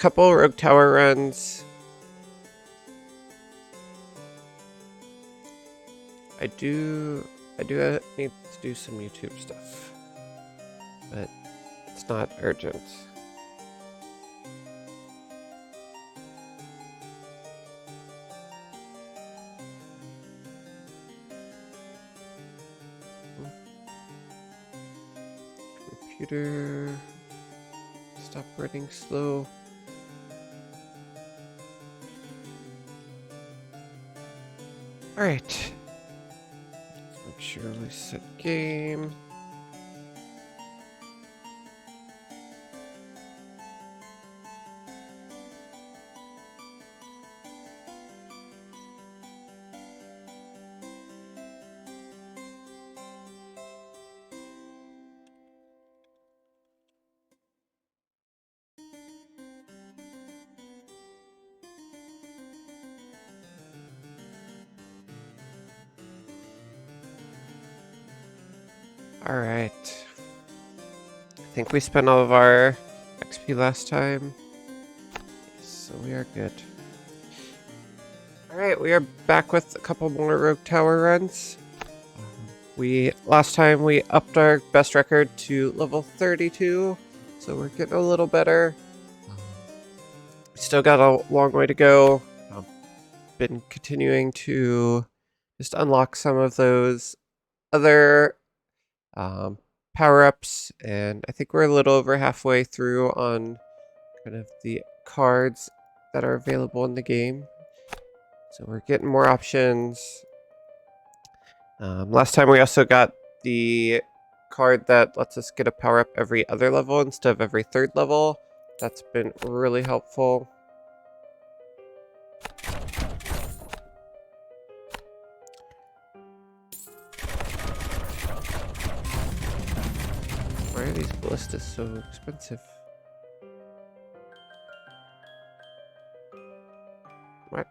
couple rogue tower runs. I do need to do some YouTube stuff, but it's not urgent. Computer, stop running slow. All right. Make sure we set game. All right. I think we spent all of our XP last time, so we are good. All right, we are back with a couple more rogue tower runs. Last time we upped our best record to level 32, so we're getting a little better. Still got a long way to go. Been continuing to just unlock some of those other power-ups, and I think we're a little over halfway through on kind of the cards that are available in the game. So we're getting more options. Last time we also got the card that lets us get a power-up every other level instead of every third level. That's been really helpful. Why are these ballistas so expensive? What?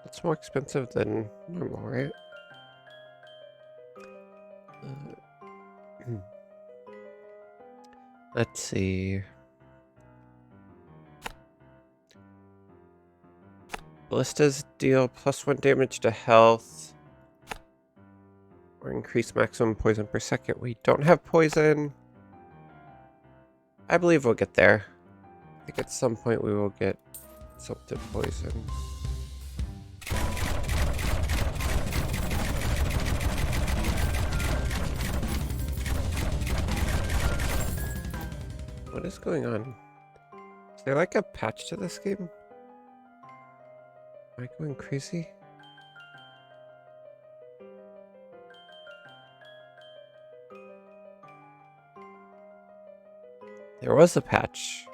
That's more expensive than normal, right? Let's see. Ballistas deal +1 damage to health or increase maximum poison per second. We don't have poison. I believe we'll get there. I think at some point we will get something poison. What is going on? Is there like a patch to this game? Am I going crazy? There was a patch.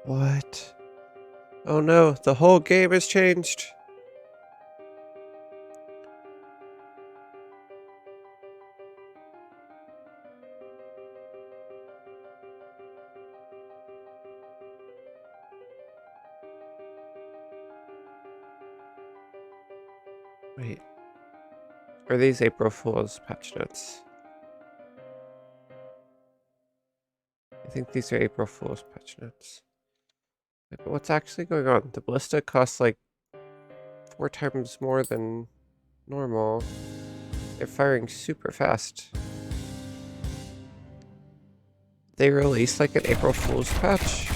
What? Oh no, the whole game has changed. Wait. Are these April Fool's patch notes? I think these are April Fool's patch notes. Wait, but what's actually going on? The ballista costs like 4 times more than normal. They're firing super fast. They released like an April Fool's patch.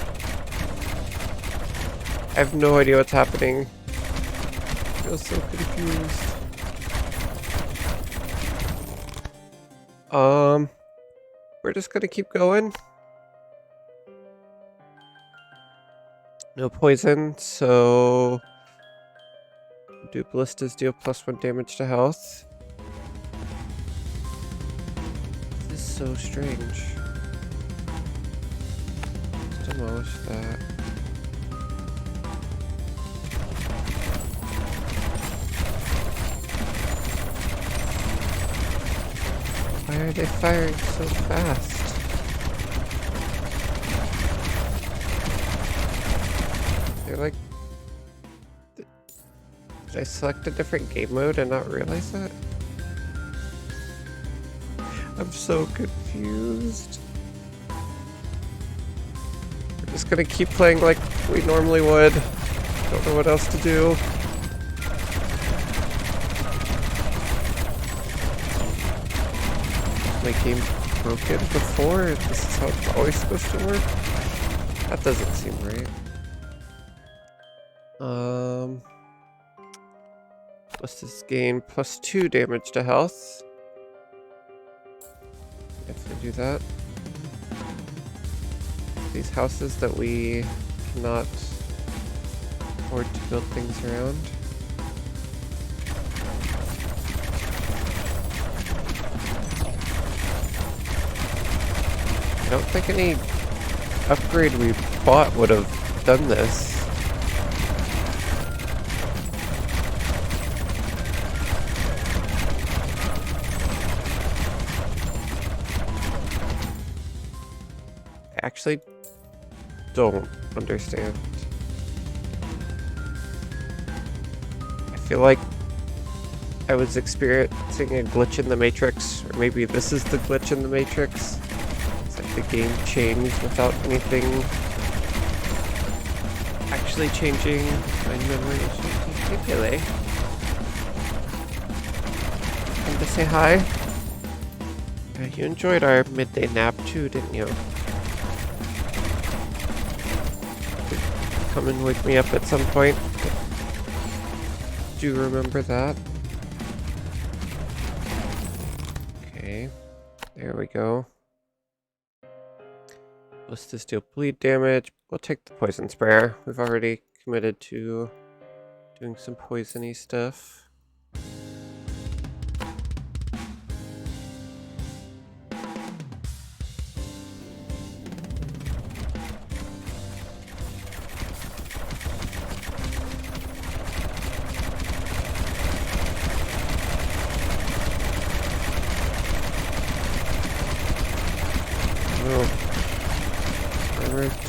I have no idea what's happening. I feel so confused. We're just gonna keep going. No poison, so do ballistas deal +1 damage to health. This is so strange. Let's demolish that. Why are they firing so fast? They're like... Did I select a different game mode and not realize that? I'm so confused. We're just gonna keep playing like we normally would. Don't know what else to do. My game broken before? This is how it's always supposed to work? That doesn't seem right. What's this gain? +2 damage to health. Definitely do that. These houses that we cannot afford to build things around. I don't think any upgrade we bought would have done this. I actually don't understand. I feel like I was experiencing a glitch in the Matrix, or maybe this is the glitch in the Matrix. It's like the game changed without anything actually changing my memory. Hey, Pele. Come to say hi. Yeah, you enjoyed our midday nap too, didn't you? Come and wake me up at some point. Do you remember that? Okay, there we go. Let's just deal bleed damage. We'll take the poison sprayer. We've already committed to doing some poisony stuff.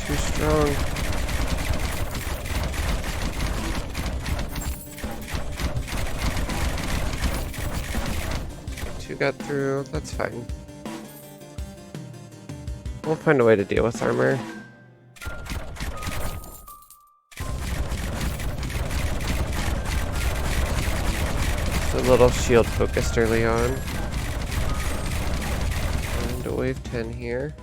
Too strong. Two got through. That's fine. We'll find a way to deal with armor. It's a little shield focused early on. And a wave 10 here.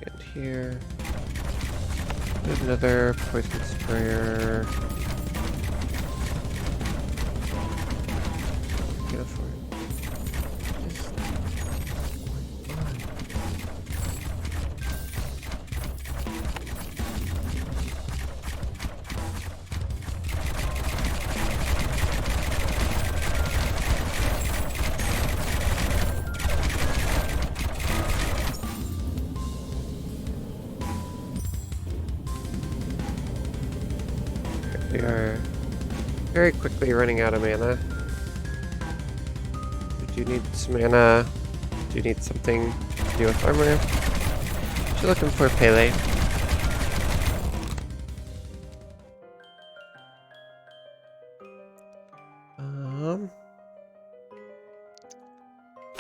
And here. There's another poison sprayer. Get it for it. We are very quickly running out of mana. We do need some mana. Do need something to do with armor. What you looking for, Pele?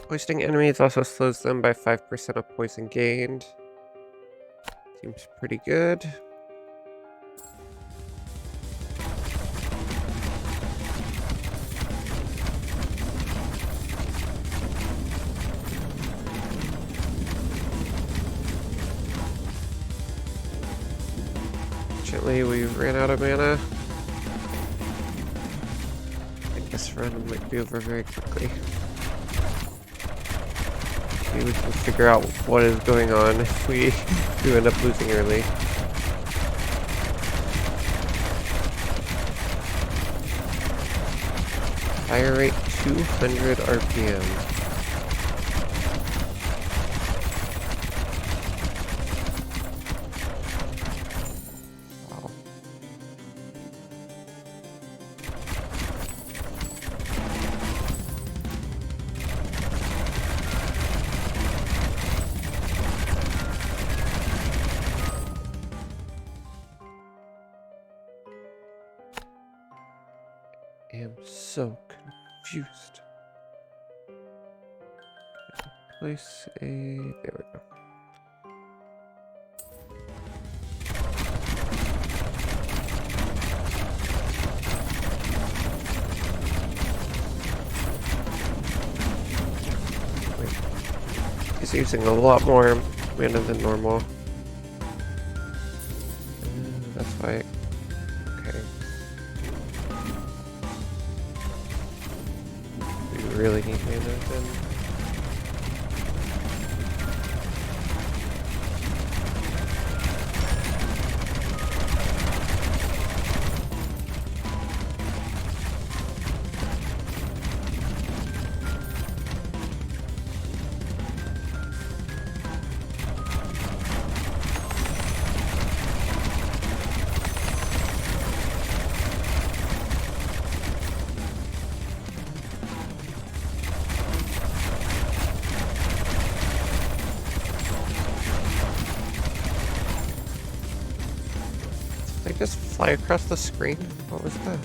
Poisoning enemies also slows them by 5% of poison gained. Seems pretty good. Fortunately, we ran out of mana. I think this run might be over very quickly. Maybe we can figure out what is going on if we do end up losing early. Fire rate 200 RPM. I am so juiced. Place a... There we go. He's using a lot more mana than normal. That's why... Okay. We really need mana then. Did I just fly across the screen? What was that?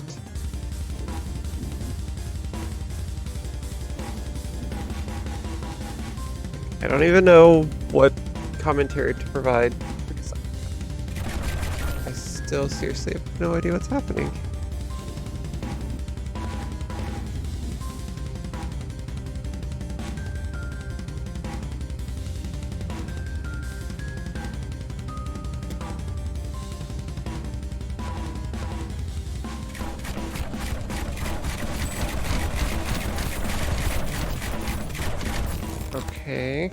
I don't even know what commentary to provide because I still seriously have no idea what's happening. Okay.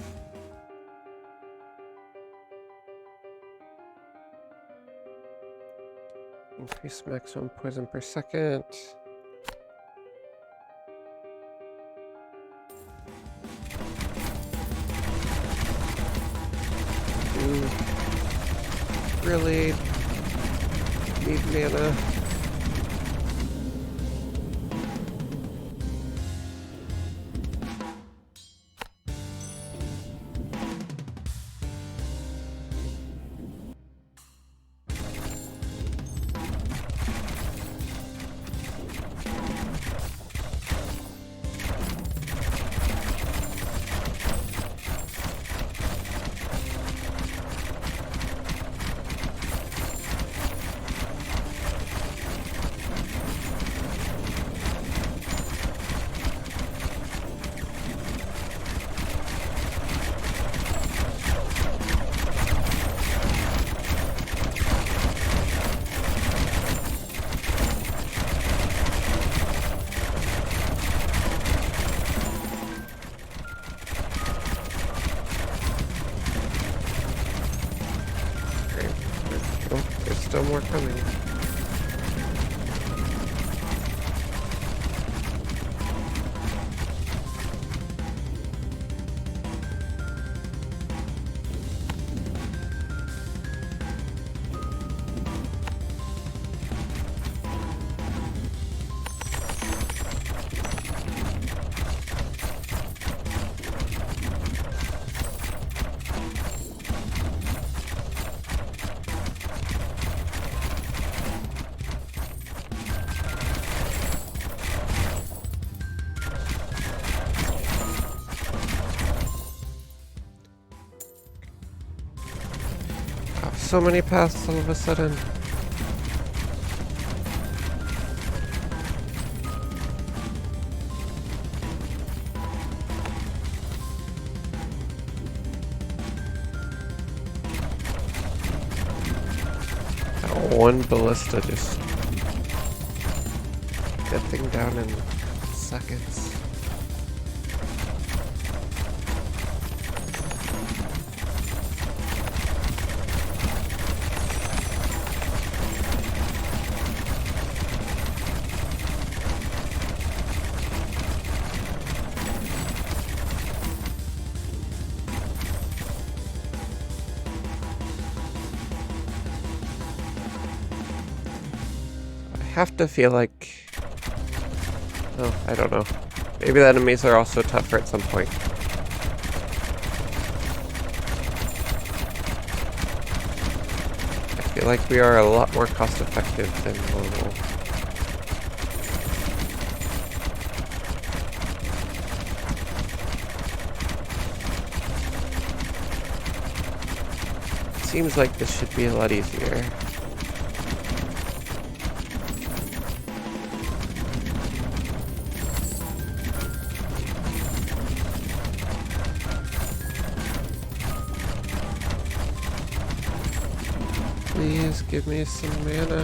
Increase maximum poison per second. You really need mana. There's still more coming. So many paths all of a sudden. That one ballista just that thing down in seconds. I have to feel like... Oh, I don't know. Maybe the enemies are also tougher at some point. I feel like we are a lot more cost effective than normal. seems like this should be a lot easier. Please give me some mana.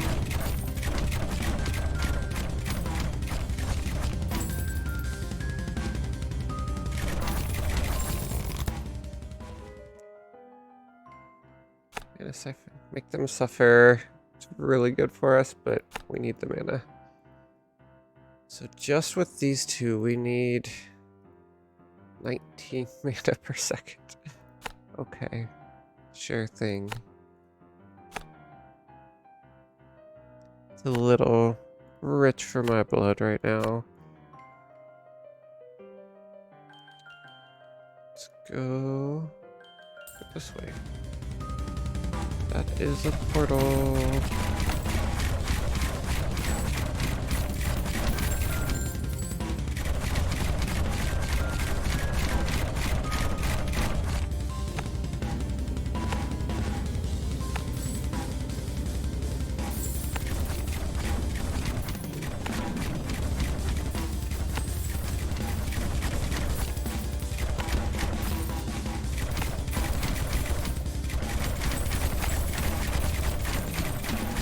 Mana siphon. Make them suffer. It's really good for us, but we need the mana. So just with these two, we need 19 mana per second. Okay. Sure thing. It's a little rich for my blood right now. Let's go this way. That is a portal.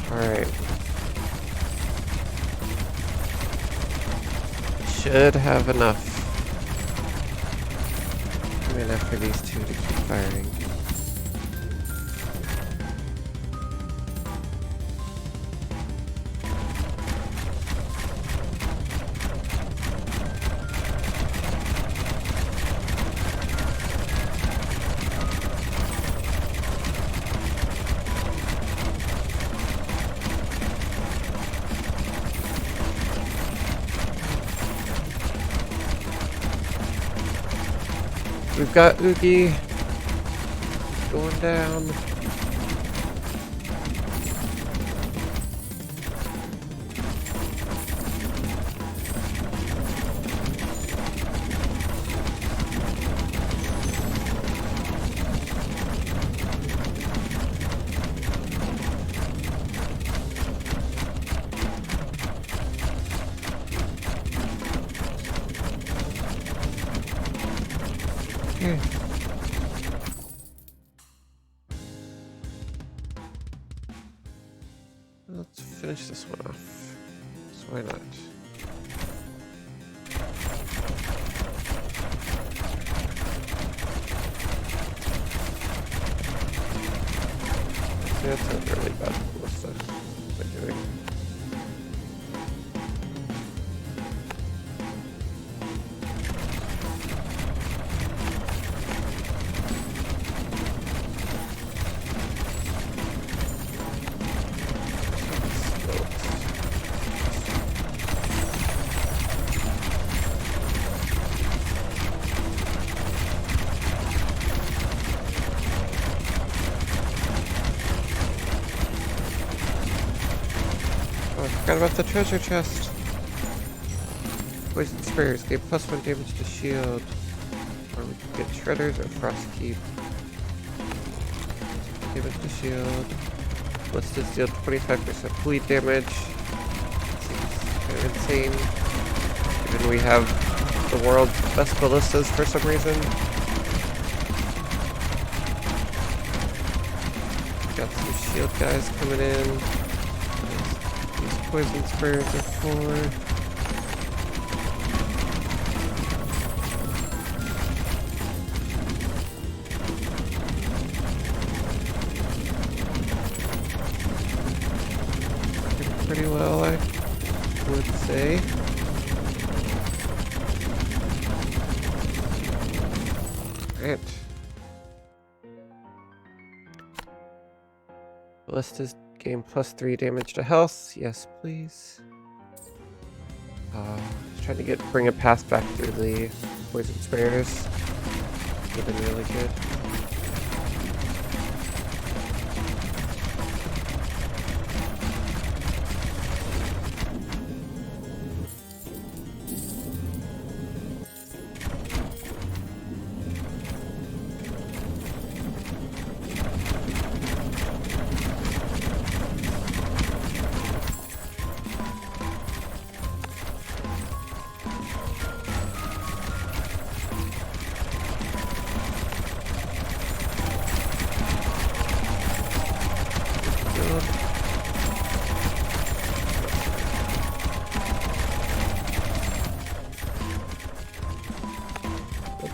Alright. Should have enough mana for these two to keep firing. We've got Oogie going down. Okay. Let's finish this one off. So why not? That's a really bad ballista they're doing. Forgot about the treasure chest. Poison sprayers gave +1 damage to shield. Or we can get shredders or frost keep. Damage to shield. Ballistas deal 25% bleed damage. Seems kind of insane. Given we have the world's best ballistas for some reason. Got some shield guys coming in. Poison sprayers are for. Pretty well, I would say. Right. Ballistas gain +3 damage to health. Yes, please. Trying to bring a path back through the poison sprayers. Would have been really good.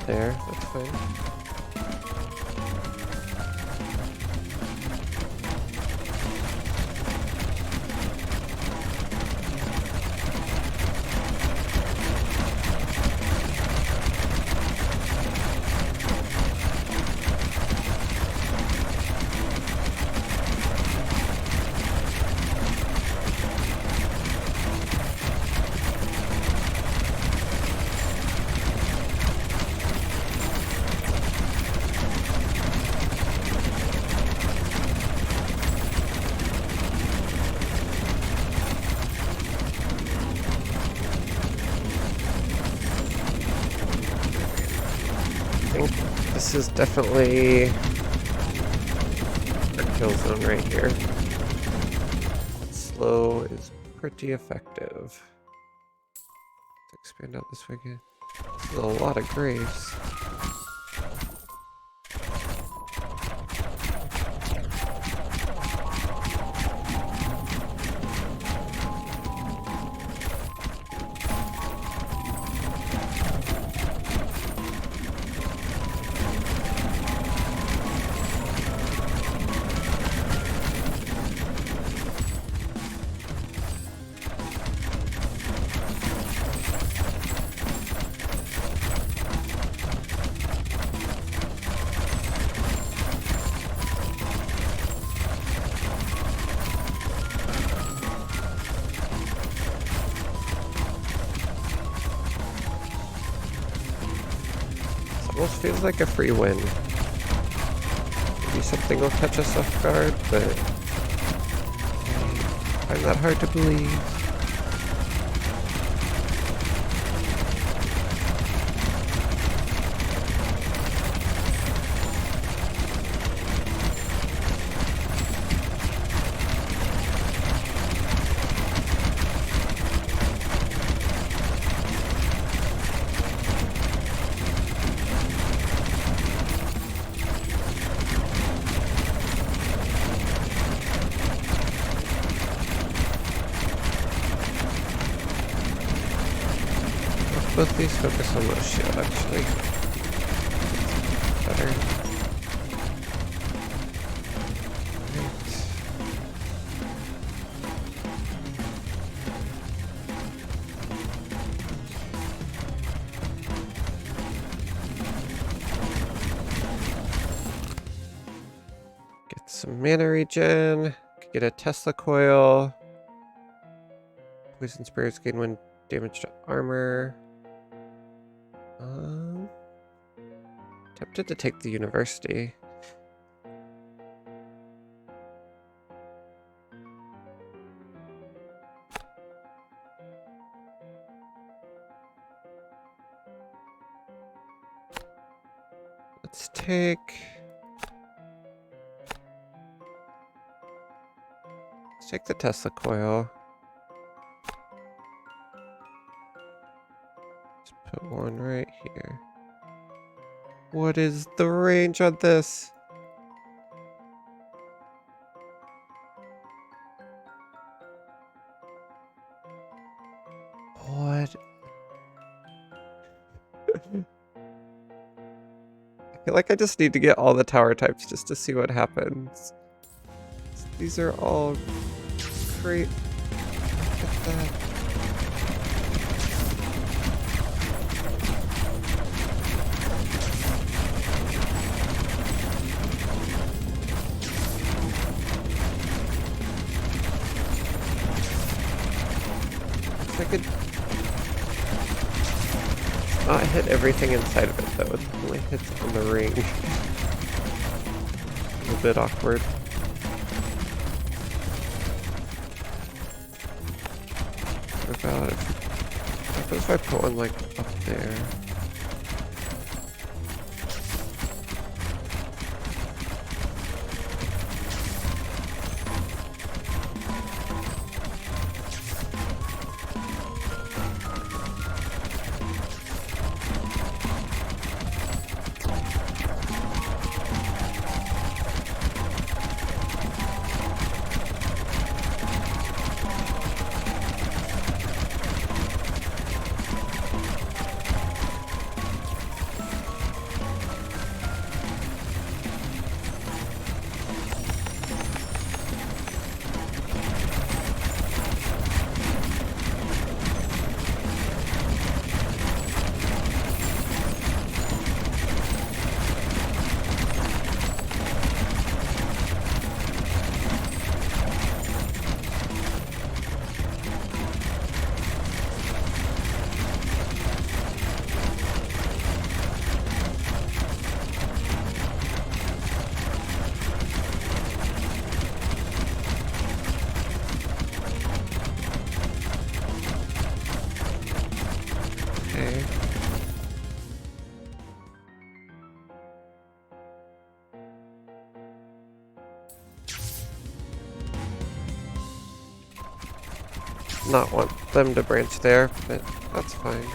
there. That's fine. This is definitely our kill zone right here. Slow is pretty effective. Let's expand out this way again. This is a lot of graves. Almost feels like a free win. Maybe something will catch us off guard, but I find that hard to believe. Both these focus on those shield, actually. Better. Get some mana regen. Get a Tesla coil. Poison sprays gain 1 damage to armor. Tempted to take the university. Let's take the Tesla coil. Let's put one right here. What is the range on this? What? I feel like I just need to get all the tower types just to see what happens. These are all great. Look at that. I could not hit everything inside of it though. It only hits on the ring. A little bit awkward. What about if I put one like up there? not want them to branch there, but that's fine.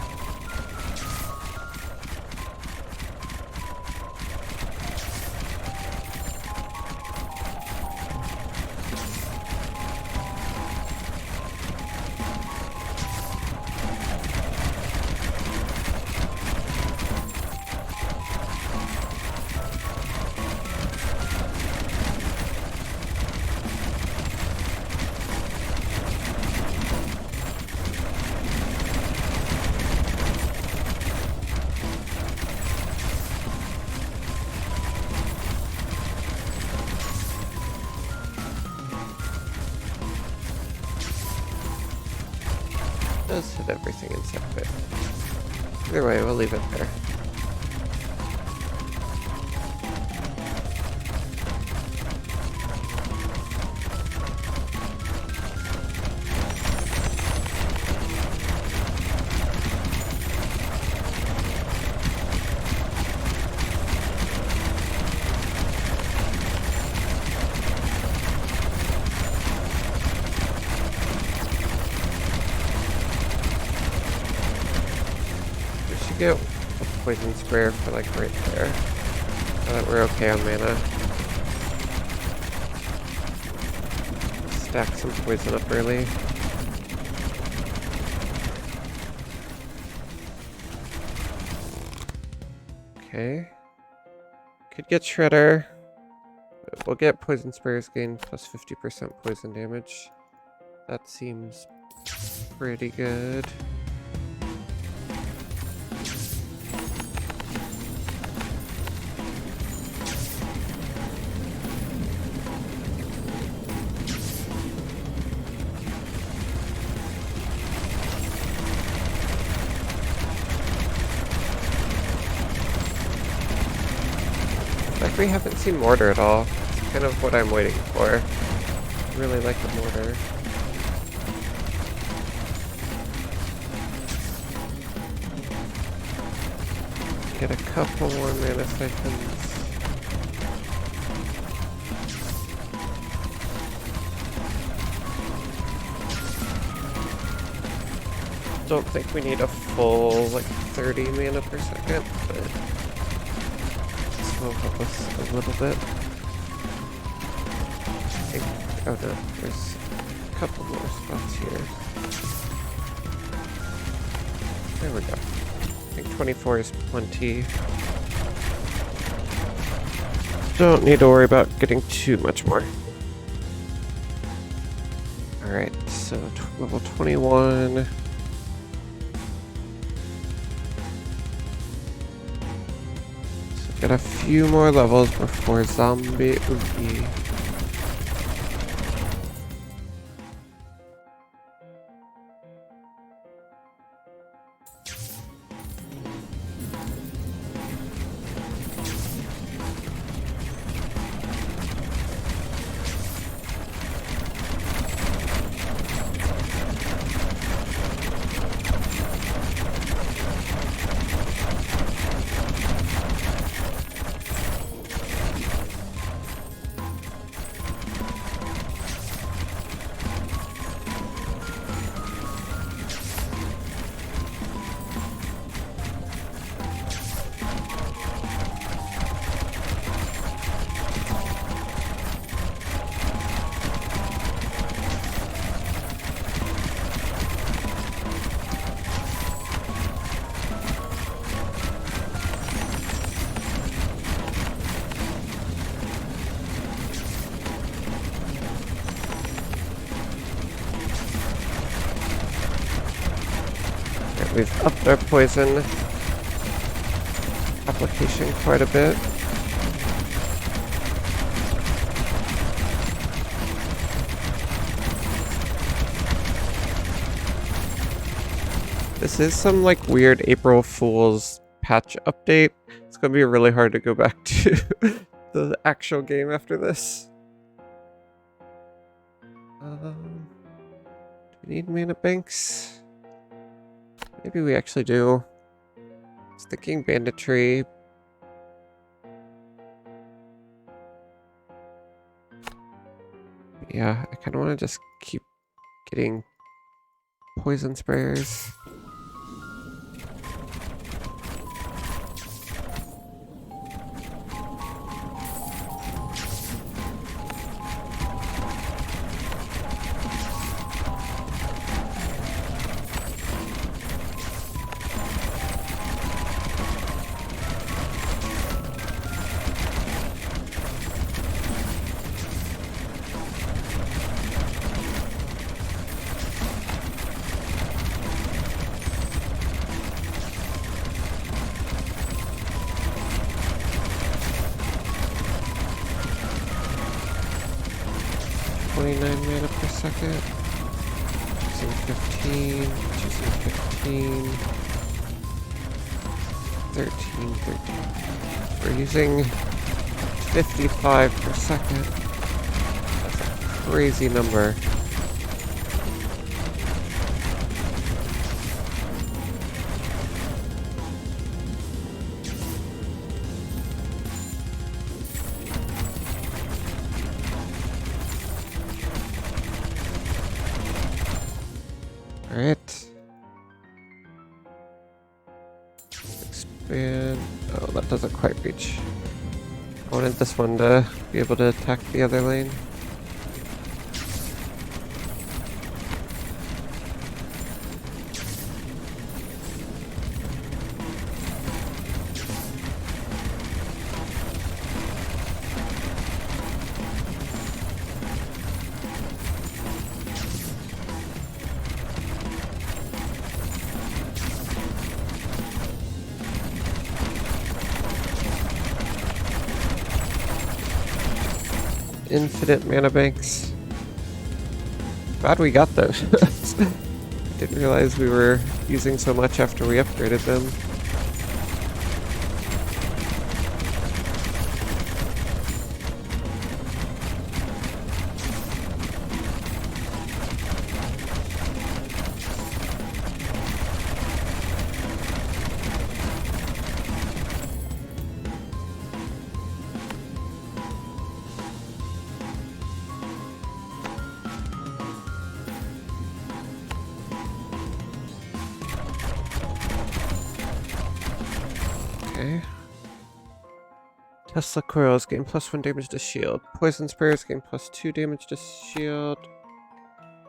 Does hit everything inside of it. Either way, we'll leave it there. Get a poison sprayer for like right there. Now that we're okay on mana. Stack some poison up early. Okay. Could get Shredder. We'll get poison sprayers gain plus 50% poison damage. That seems pretty good. Like, we haven't seen Mortar at all. It's kind of what I'm waiting for. I really like the Mortar. Get a couple more mana siphons. Don't think we need a full, like, 30 mana per second, but this will help us a little bit. Oh no, there's a couple more spots here. There we go. I think 24 is plenty. Don't need to worry about getting too much more. Alright, so level 21. So get a few more levels before Zombie Oogie. We've upped our poison application quite a bit. This is some like weird April Fool's patch update. It's gonna be really hard to go back to the actual game after this. Do we need mana banks? Maybe we actually do. Sticking banditry. Yeah, I kind of want to just keep getting poison sprayers. Mana per second. Choosing 15. Choosing 15. 13. 13. We're using 55 per second. That's a crazy number. Alright. Expand. Oh, that doesn't quite reach. I wanted this one to be able to attack the other lane. Infinite mana banks. Glad we got those. Didn't realize we were using so much after we upgraded them. Okay. Tesla coils gain +1 damage to shield. Poison sprayers gain +2 damage to shield.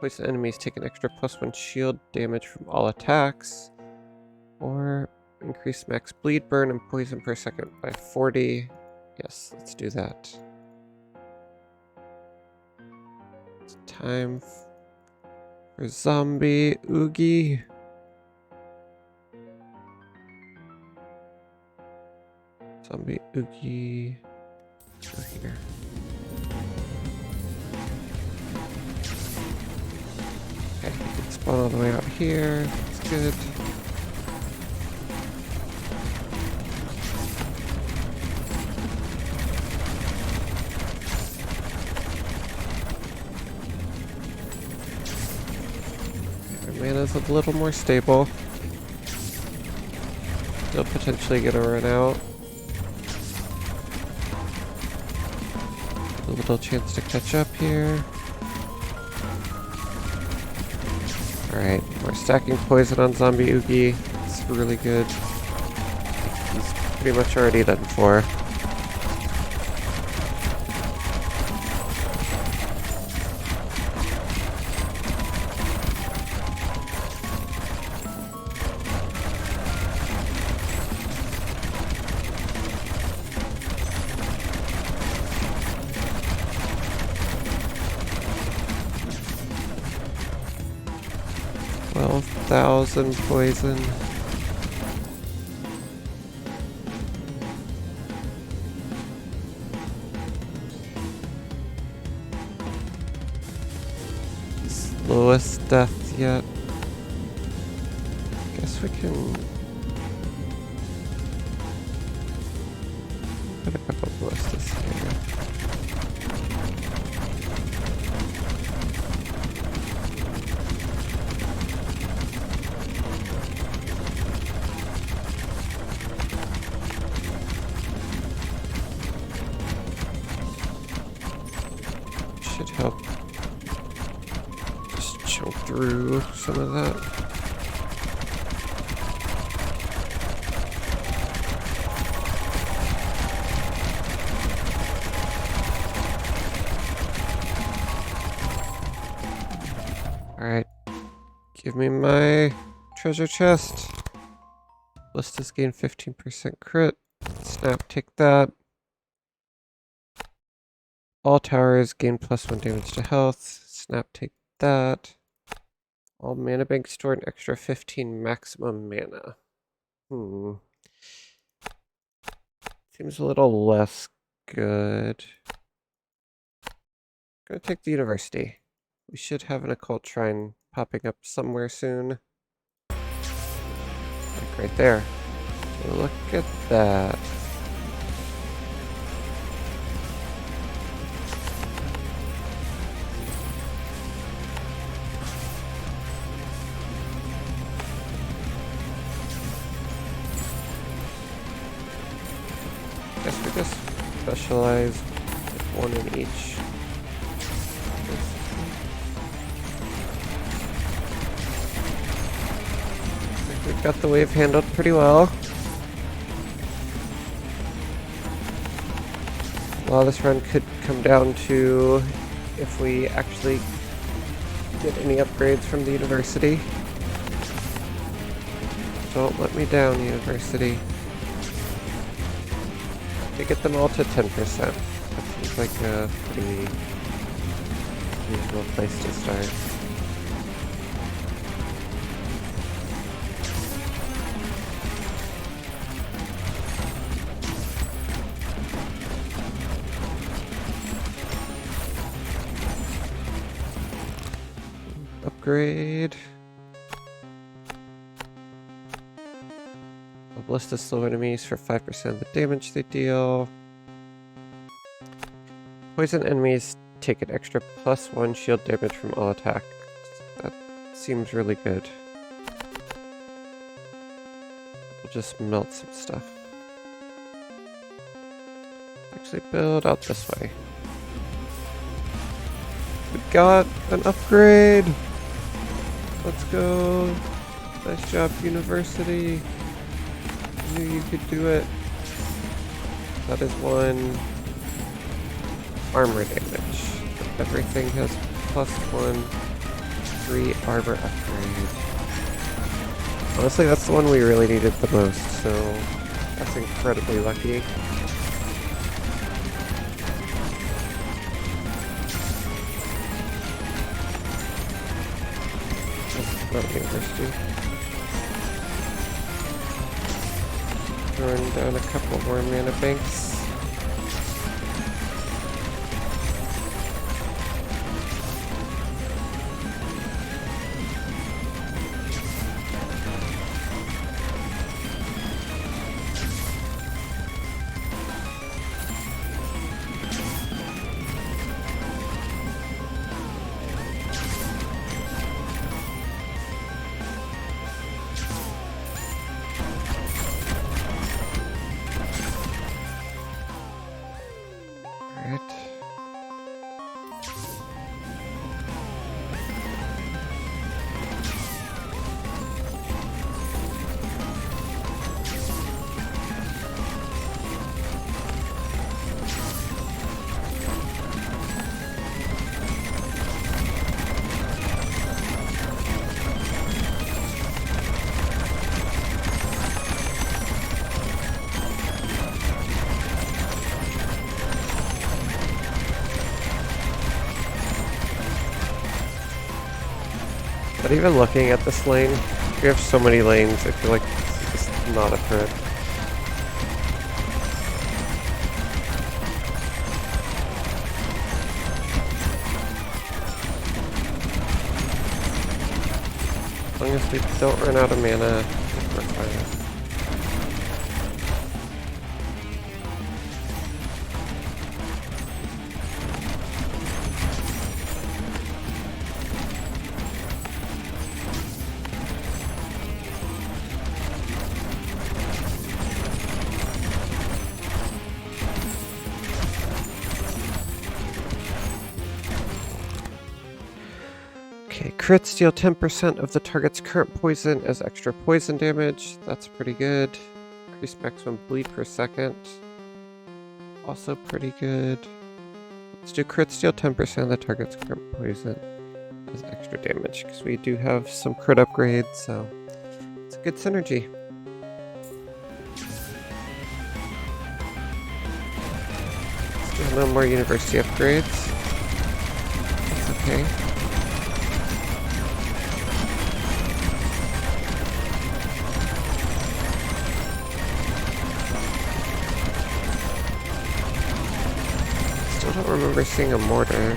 Poison enemies take an extra +1 shield damage from all attacks. Or increase max bleed, burn, and poison per second by 40. Yes, let's do that. It's time for zombie Oogie. Zombie Oogie. Go here. Okay, you can spawn all the way out here. That's good. Our mana's a little more stable. Still potentially gonna run out. A little chance to catch up here. Alright, we're stacking poison on Zombie Oogie. It's really good. He's pretty much already done for. $12,000 poison. Slowest death yet. Guess we can put a couple ballistas here. Should help. Just chunk through some of that. Alright. Give me my treasure chest. Ballistas gain 15% crit. Snap, take that. All towers gain +1 damage to health. Snap, take that. All mana banks store an extra 15 maximum mana. Seems a little less good. Gonna take the university. We should have an occult shrine popping up somewhere soon. Like right there. So look at that. Guess we just specialize with one in each. We've got the wave handled pretty well. Well, this run could come down to if we actually get any upgrades from the university. Don't let me down, university. To get them all to 10%. That seems like a pretty reasonable place to start. Upgrade. Ballista slow enemies for 5% of the damage they deal. Poison enemies take an extra +1 shield damage from all attacks. That seems really good. We'll just melt some stuff. Actually build out this way. We got an upgrade! Let's go! Nice job, university! I knew you could do it. That is 1 armor damage. Everything has +1 3 armor upgrade. Honestly, that's the one we really needed the most, so that's incredibly lucky. That's not university. Throwing down a couple more mana banks. But even looking at this lane, we have so many lanes, I feel like it's just not a threat. As long as we don't run out of mana, we're fine. Okay, crits deal 10% of the target's current poison as extra poison damage. That's pretty good. Increase maximum bleed per second. Also pretty good. Let's do crits deal 10% of the target's current poison as extra damage, because we do have some crit upgrades, so it's a good synergy. Still no more university upgrades. That's okay. Still don't remember seeing a mortar.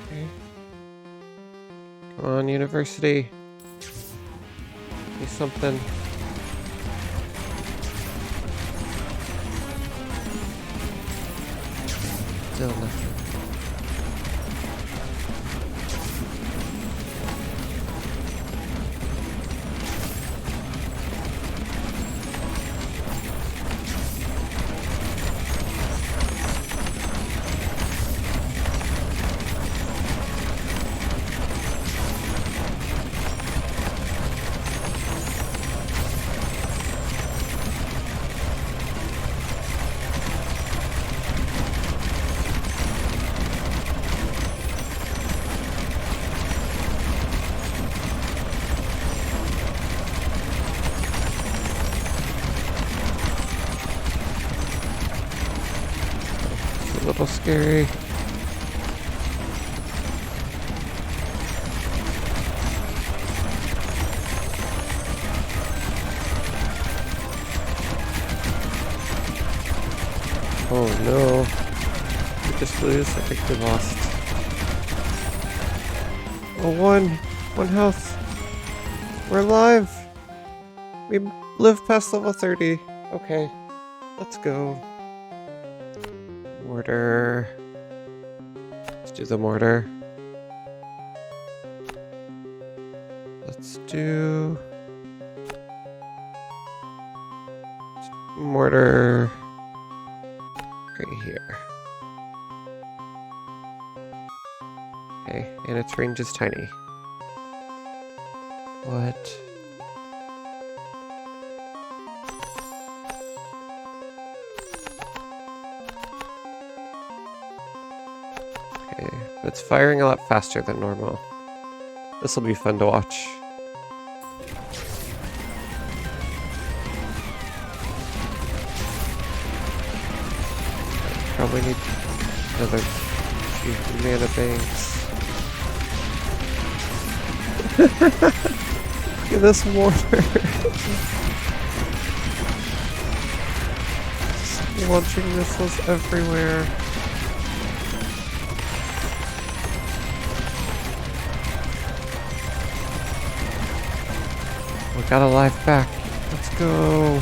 Okay. Come on, university. Do something. Still nothing. A little scary. Oh no. We just lose? I think we lost. Oh, one health. We're alive. We live past level 30. Okay. Let's go. Mortar. Let's do the mortar. Let's do mortar right here. Okay, and its range is tiny. What? Okay, it's firing a lot faster than normal. This will be fun to watch. Probably need another few mana banks. Look at this mortar. Just launching missiles everywhere. We got a life back. Let's go.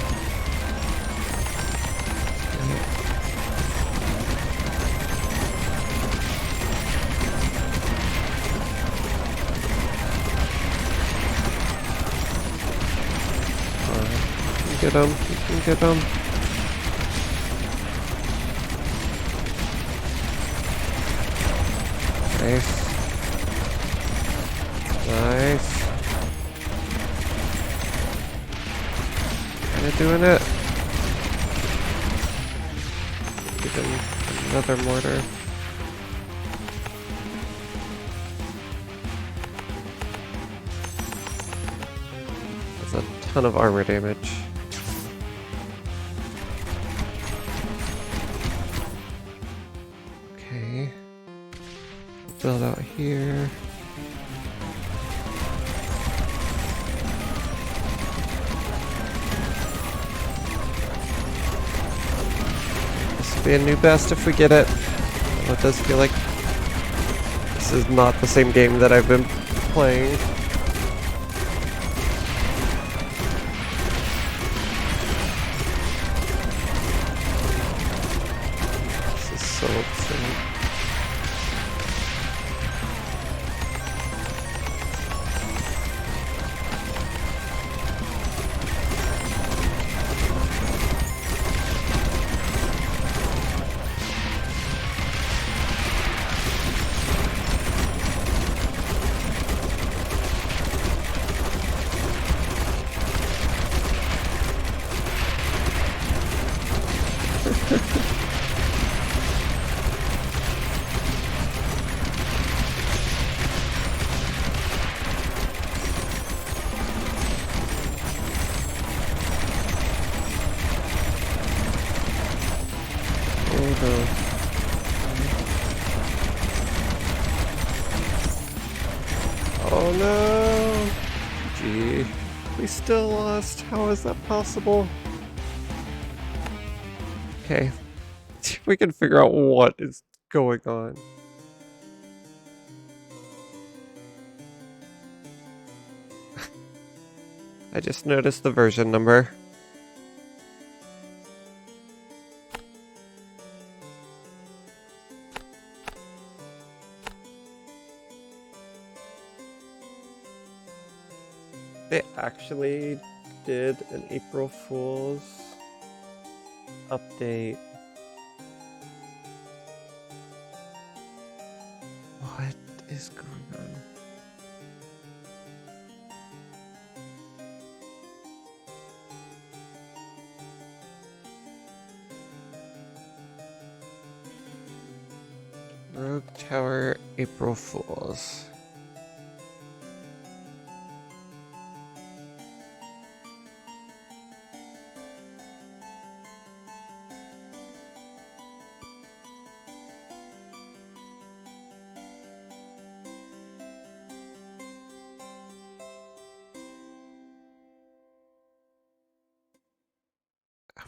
Get him. You can get him. Nice. Nice. Kinda doing it. Give him another mortar. ton of armor damage. Okay. Build out here. This will be a new best if we get it. Although it does feel like this is not the same game that I've been playing. This is so absurd. Oh no! Gee, we still lost. How is that possible? Okay, we can figure out what is going on. I just noticed the version number. They actually did an April Fool's update. What is going on? Rogue Tower April Fools.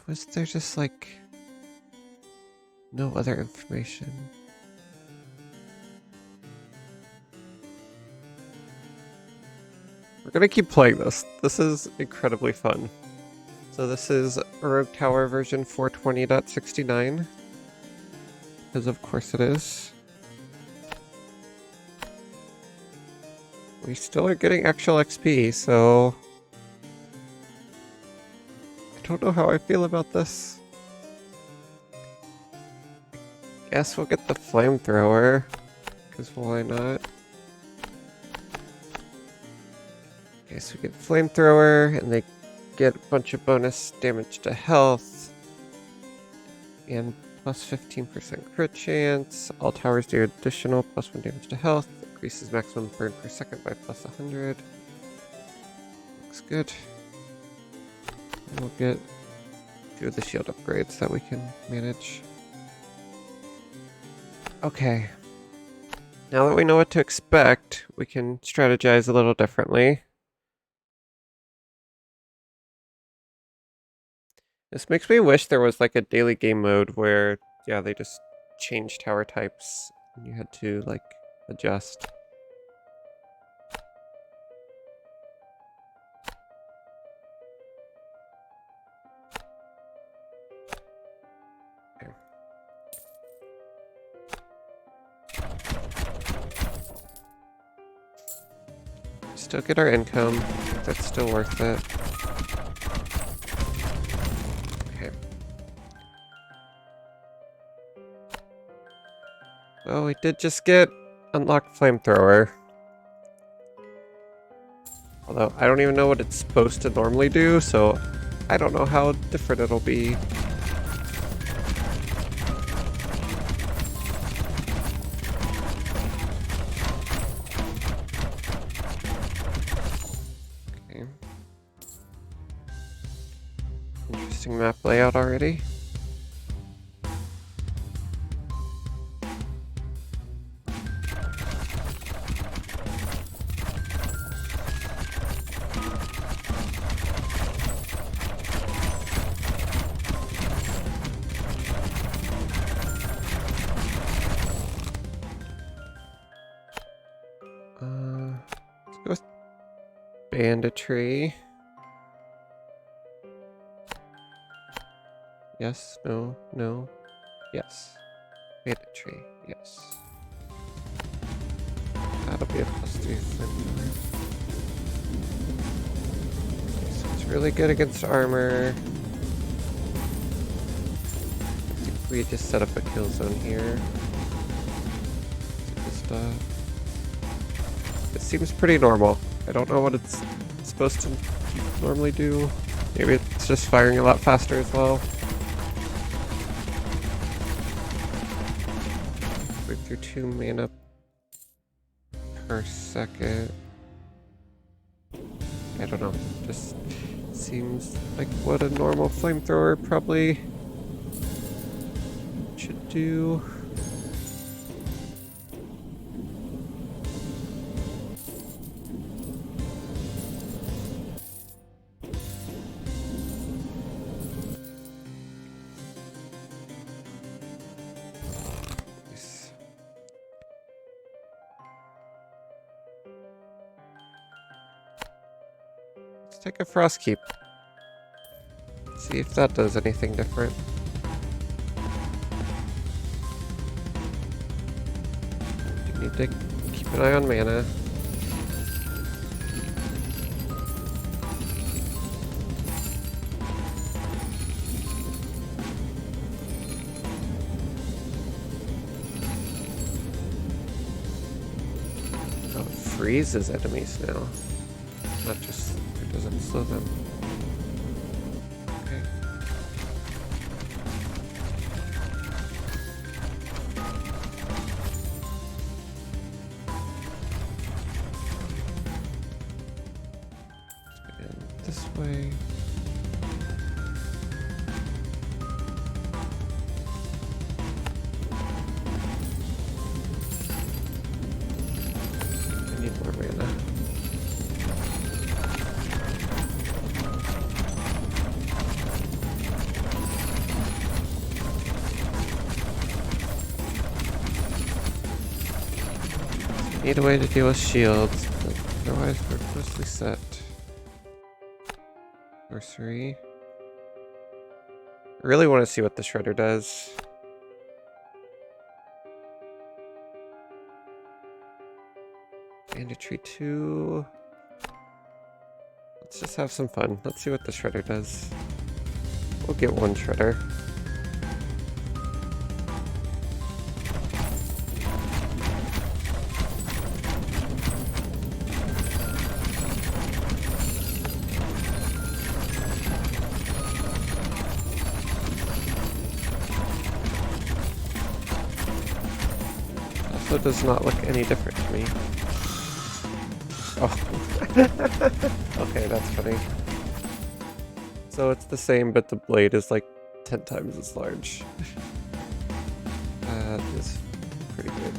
Was there just like no other information? We're gonna keep playing this. This is incredibly fun. So this is Rogue Tower version 420.69. Because of course it is. We still are getting actual XP, so I don't know how I feel about this. Guess we'll get the flamethrower, because why not? Okay, so we get flamethrower, and they get a bunch of bonus damage to health, and plus 15% crit chance. All towers do additional plus 1 damage to health. Increases maximum burn per second by plus 100. Looks good. And we'll get 2 of the shield upgrades that we can manage. Okay. Now that we know what to expect, we can strategize a little differently. This makes me wish there was like a daily game mode where, yeah, they just changed tower types and you had to like adjust. Okay. Still get our income. That's still worth it. Oh, we did just get unlocked flamethrower. Although I don't even know what it's supposed to normally do, so I don't know how different it'll be. Okay. Interesting map layout already. Let's go with banditry. Yes, no, no, yes. Banditry, yes. That'll be a +3 flamethrower. Okay, so it's really good against armor. I think we just set up a kill zone here. It seems pretty normal. I don't know what it's supposed to normally do. Maybe it's just firing a lot faster as well. Wait through 2 mana per second. I don't know. Just seems like what a normal flamethrower probably should do. Take a frost keep. See if that does anything different. You need to keep an eye on mana. Oh, it freezes enemies now. Not just doesn't slow them. Okay. Let's go in this way. I need more mana. Need a way to deal with shields, but otherwise we're mostly set. Sorcery. I really want to see what the Shredder does. Banditry 2. Let's just have some fun. Let's see what the Shredder does. We'll get 1 Shredder. Also does not look any different to me. Oh. Okay, that's funny. So it's the same, but the blade is like 10 times as large. That is pretty good.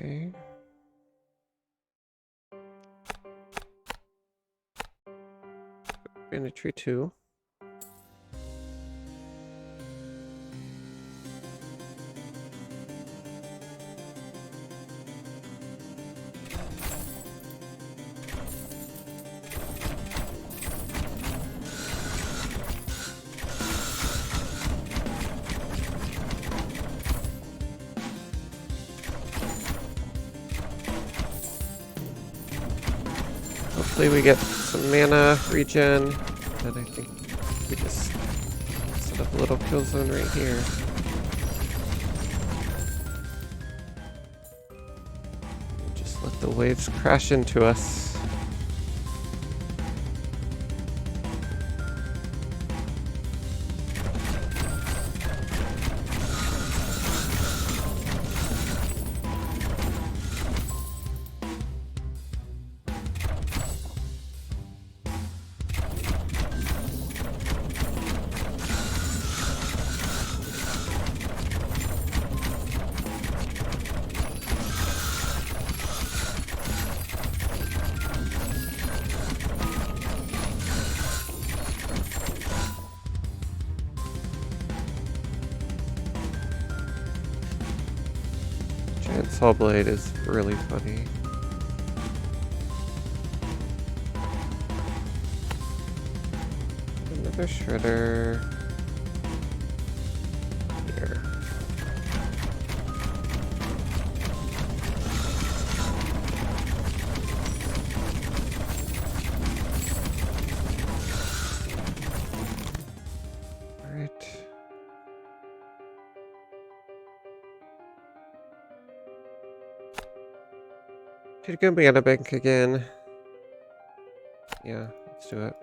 Okay. Banditry 2. Hopefully we get some mana regen, and I think we just set up a little kill zone right here. Just let the waves crash into us. Giant saw blade is really funny. Another shredder. Here. Alright. Could go mana bank again. Yeah, let's do it.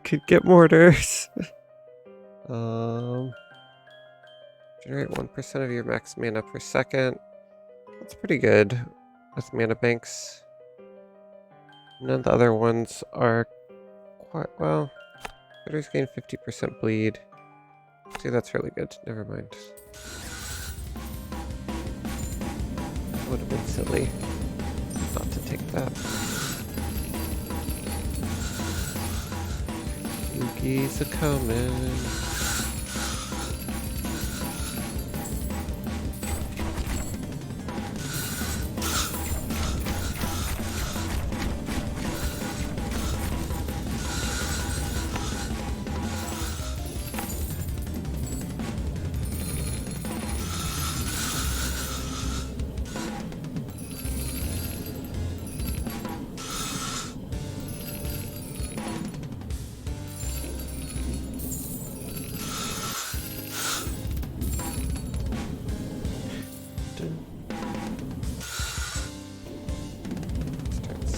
Could get mortars. Generate 1% of your max mana per second. That's pretty good with mana banks. None of the other ones are quite well. Critters gain 50% bleed. See, that's really good. Never mind. That would have been silly not to take that. Yuki's a-comin'.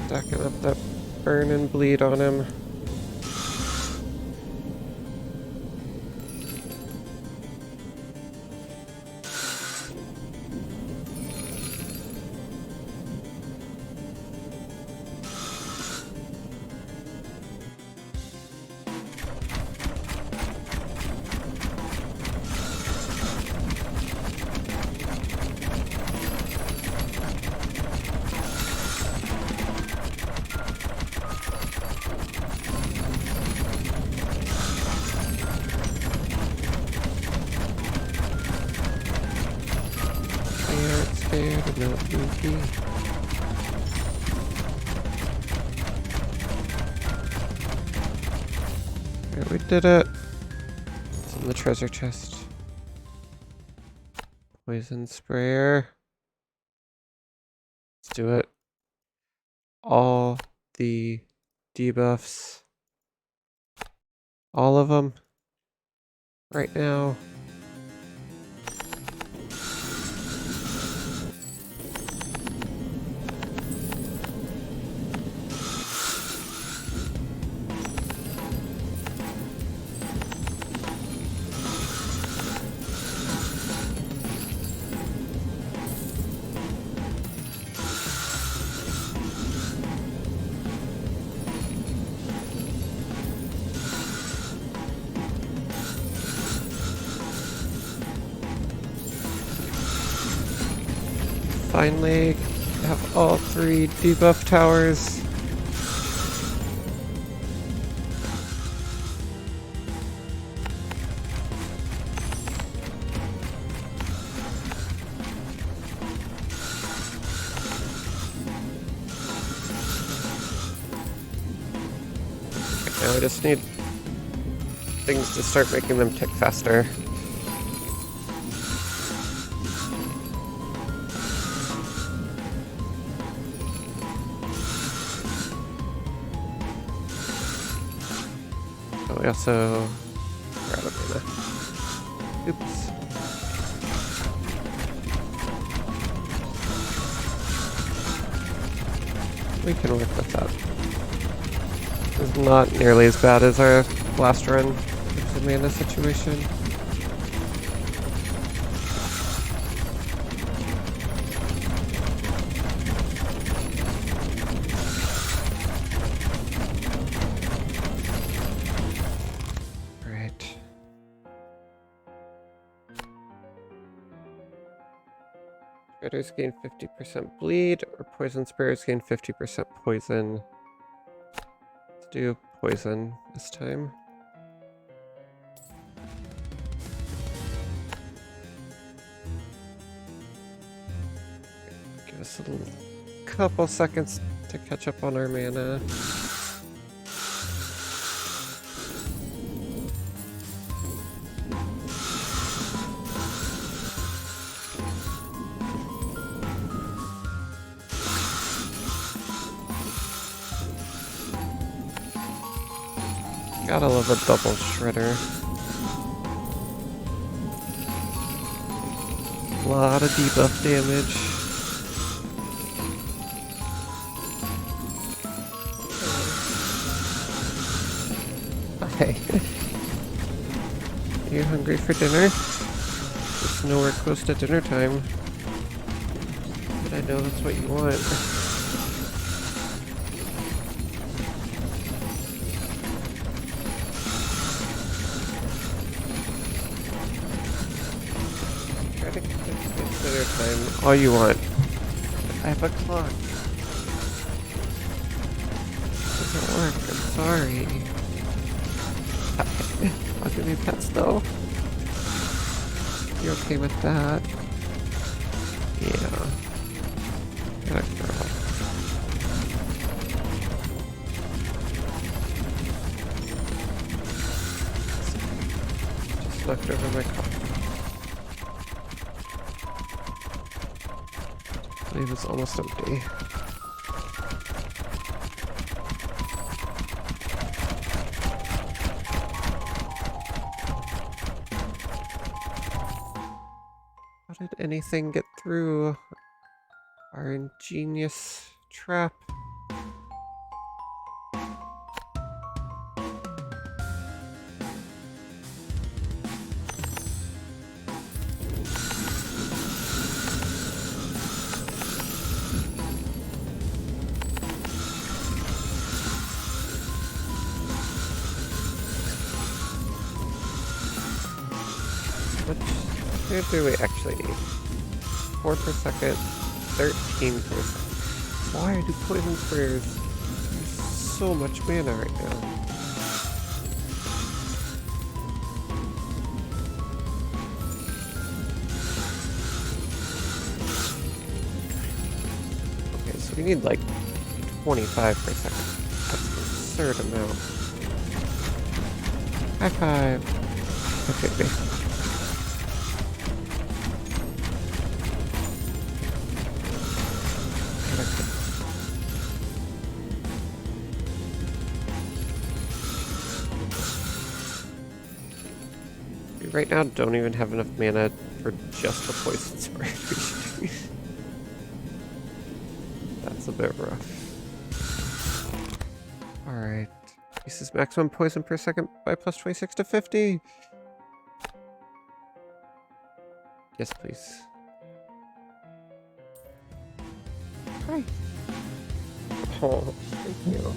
Stacking up that burn and bleed on him. there to know Goofy. Alright, we did it. It's in the treasure chest. Poison sprayer. Let's do it. All the debuffs. All of them. Right now. Finally have all 3 debuff towers. Now I just need things to start making them tick faster. We also are out of mana. Oops. We can work with that. It's not nearly as bad as our last run. It's a mana situation. Shredders gain 50% bleed, or poison sprayers gain 50% poison. Let's do poison this time. Give us a couple seconds to catch up on our mana. Gotta love a double shredder. A lot of debuff damage. Okay. Are you hungry for dinner? It's nowhere close to dinner time. But I know that's what you want. Time all you want. I have a clock. It doesn't work, I'm sorry. I'll give you pets though. You okay with that? Yeah. That girl. Just knocked over my car. It was almost empty. How did anything get through our ingenious trap? What do we actually need? 4 per second, 13 per second. Why do poison sprayers use so much mana right now? So we need like 25 per second. That's an absurd amount. High five. Okay, babe. We right now don't even have enough mana for just the poison spray. That's a bit rough. Alright. Increases maximum poison per second by plus 26 to 50. Yes, please. Hi. Oh, thank you.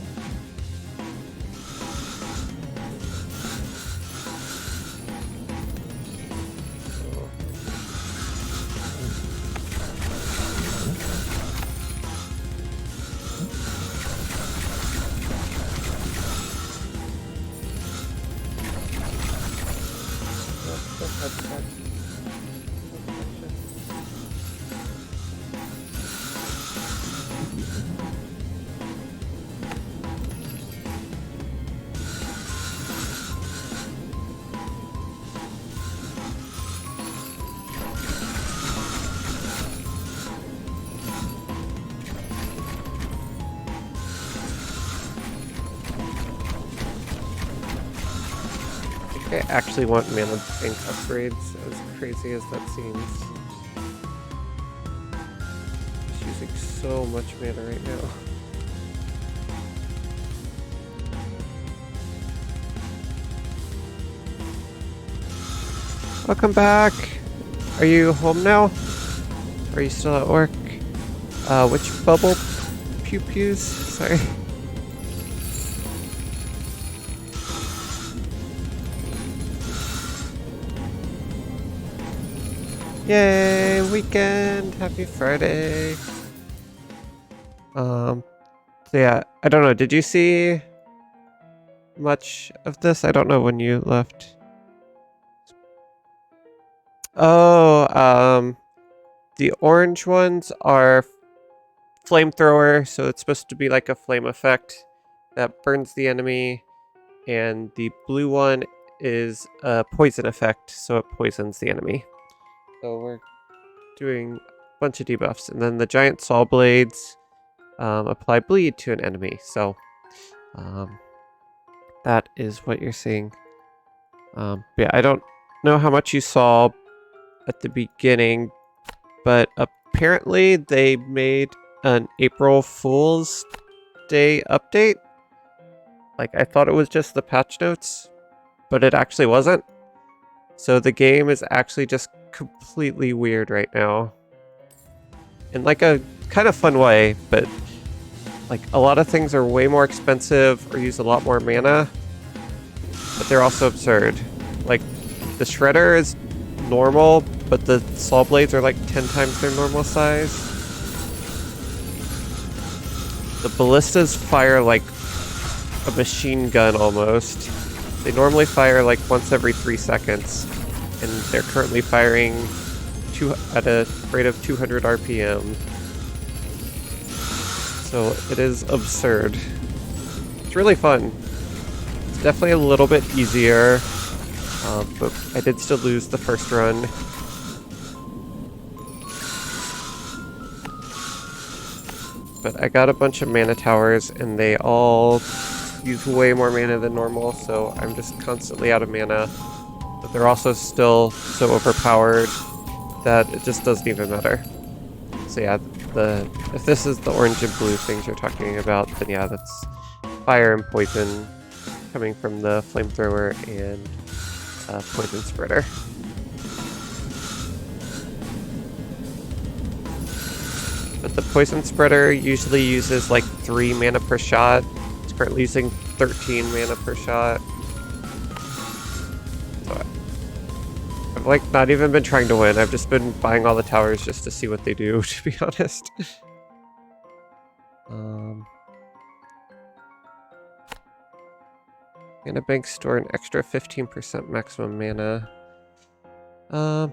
I actually want mana bank upgrades, as crazy as that seems. Just using so much mana right now. Welcome back! Are you home now? Or are you still at work? Which bubble pew-pews? Sorry. Yay, weekend! Happy Friday! So yeah, I don't know, did you see much of this? I don't know when you left. Oh, the orange ones are flamethrower, so it's supposed to be like a flame effect that burns the enemy, and the blue one is a poison effect, so it poisons the enemy. So we're doing a bunch of debuffs, and then the giant saw blades apply bleed to an enemy, so that is what you're seeing. Yeah, I don't know how much you saw at the beginning, but apparently they made an April Fool's Day update. Like, I thought it was just the patch notes, but it actually wasn't. So the game is actually just completely weird right now. In like a kind of fun way, but like a lot of things are way more expensive or use a lot more mana, but they're also absurd. Like, the Shredder is normal, but the saw blades are like 10 times their normal size. The ballistas fire like a machine gun almost. They normally fire like once every 3 seconds, and they're currently firing at a rate of 200 RPM. So it is absurd. It's really fun. It's definitely a little bit easier, but I did still lose the first run. But I got a bunch of mana towers, and they all use way more mana than normal, so I'm just constantly out of mana. But they're also still so overpowered that it just doesn't even matter. So yeah, if this is the orange and blue things you're talking about, then yeah, that's fire and poison coming from the flamethrower and poison spreader. But the poison spreader usually uses like 3 mana per shot. It's currently using 13 mana per shot. So I've like not even been trying to win. I've just been buying all the towers just to see what they do, to be honest. Mana banks store an extra 15% maximum mana.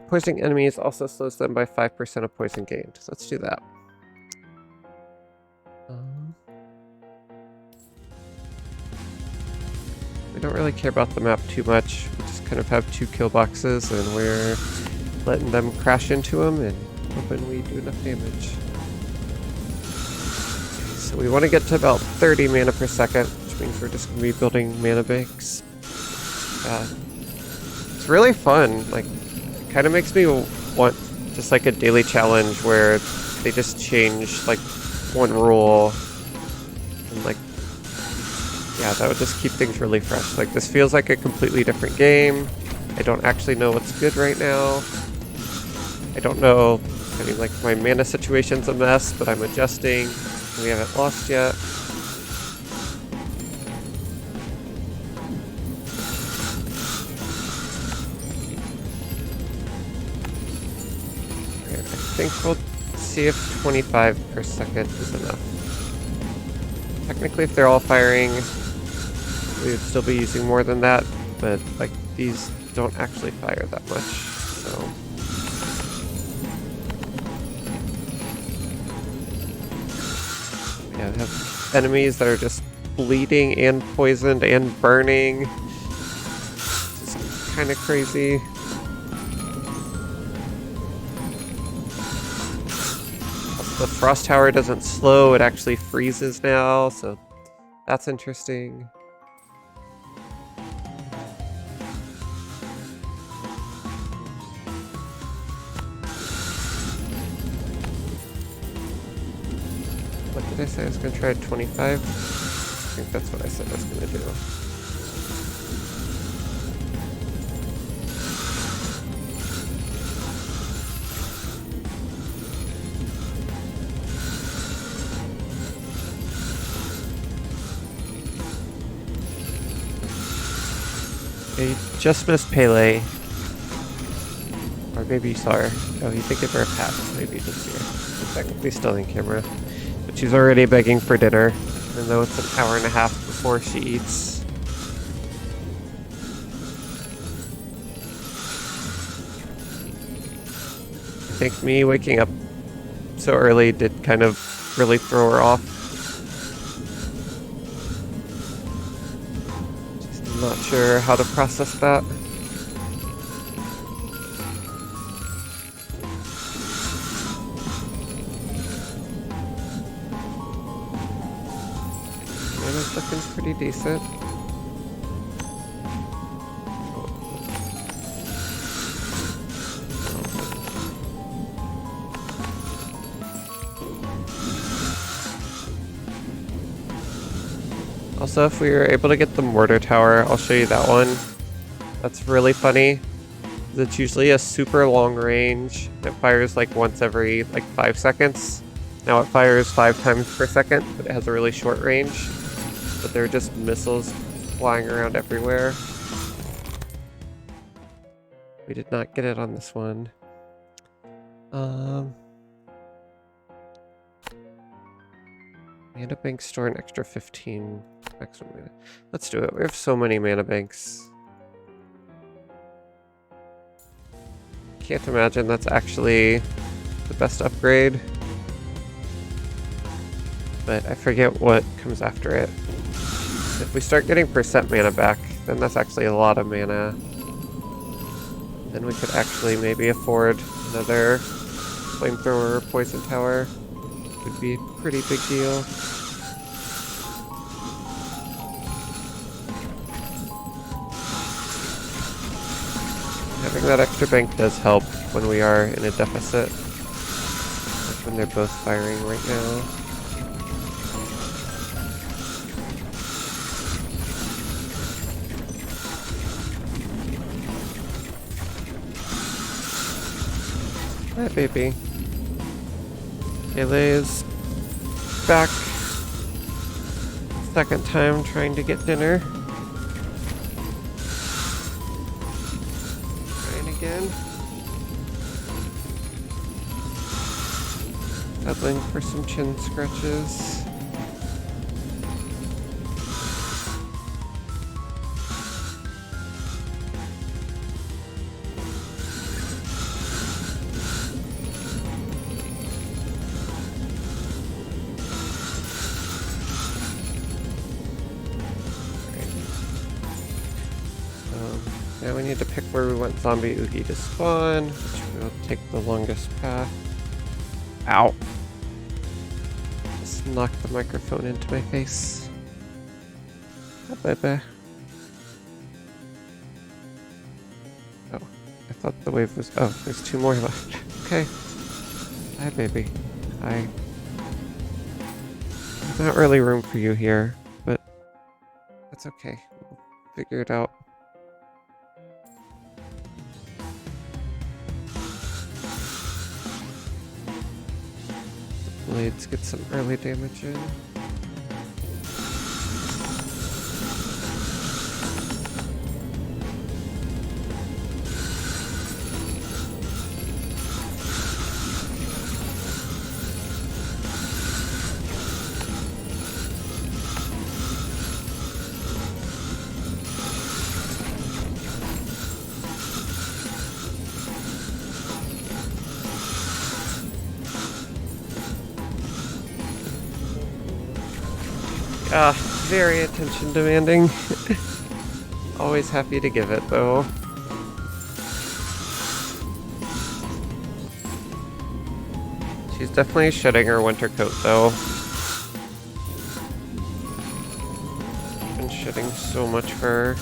Poisoning enemies also slows them by 5% of poison gained. So let's do that. We don't really care about the map too much. We just kind of have 2 kill boxes and we're letting them crash into them and hoping we do enough damage. So we want to get to about 30 mana per second, which means we're just going to be building mana banks. It's really fun. Like, it kind of makes me want just like a daily challenge where they just change like one rule and like, yeah, that would just keep things really fresh. Like, this feels like a completely different game. I don't actually know what's good right now. I don't know, I mean, like, my mana situation's a mess, but I'm adjusting. We haven't lost yet. Alright, I think we'll see if 25 per second is enough. Technically, if they're all firing, we would still be using more than that, but like these don't actually fire that much, so. Yeah, we have enemies that are just bleeding and poisoned and burning. It's kind of crazy. The frost tower doesn't slow, it actually freezes now, so that's interesting. What did I say? I was going to try 25? I think that's what I said I was going to do. You just missed Pele. Or maybe you saw her. Oh, you think of her pat. Maybe you did see her. She's technically still in camera. But she's already begging for dinner, even though it's an hour and a half before she eats. I think me waking up so early did kind of really throw her off. I'm not sure how to process that. Mana's looking pretty decent. Also, if we were able to get the mortar tower, I'll show you that one. That's really funny. It's usually a super long range. It fires like once every like 5 seconds. Now it fires 5 times per second, but it has a really short range. But there are just missiles flying around everywhere. We did not get it on this one. Mana banks store an extra 15 maximum mana. Let's do it. We have so many mana banks. Can't imagine that's actually the best upgrade. But I forget what comes after it. If we start getting percent mana back, then that's actually a lot of mana. Then we could actually maybe afford another flamethrower or poison tower. Would be a pretty big deal. Having that extra bank does help when we are in a deficit. Like when they're both firing right now. Hi, baby. Kaylee is back. Second time trying to get dinner. Trying again. Settling for some chin scratches. Now we need to pick where we want Zombie Oogie to spawn, which will take the longest path. Ow. Just knocked the microphone into my face. Oh, baby. Oh, I thought the wave was... Oh, there's 2 more left. Okay. Hi, baby. Hi. There's not really room for you here, but that's okay. We'll figure it out. The blades get some early damage in. Very attention demanding. Always happy to give it though. She's definitely shedding her winter coat though. Been shedding so much fur.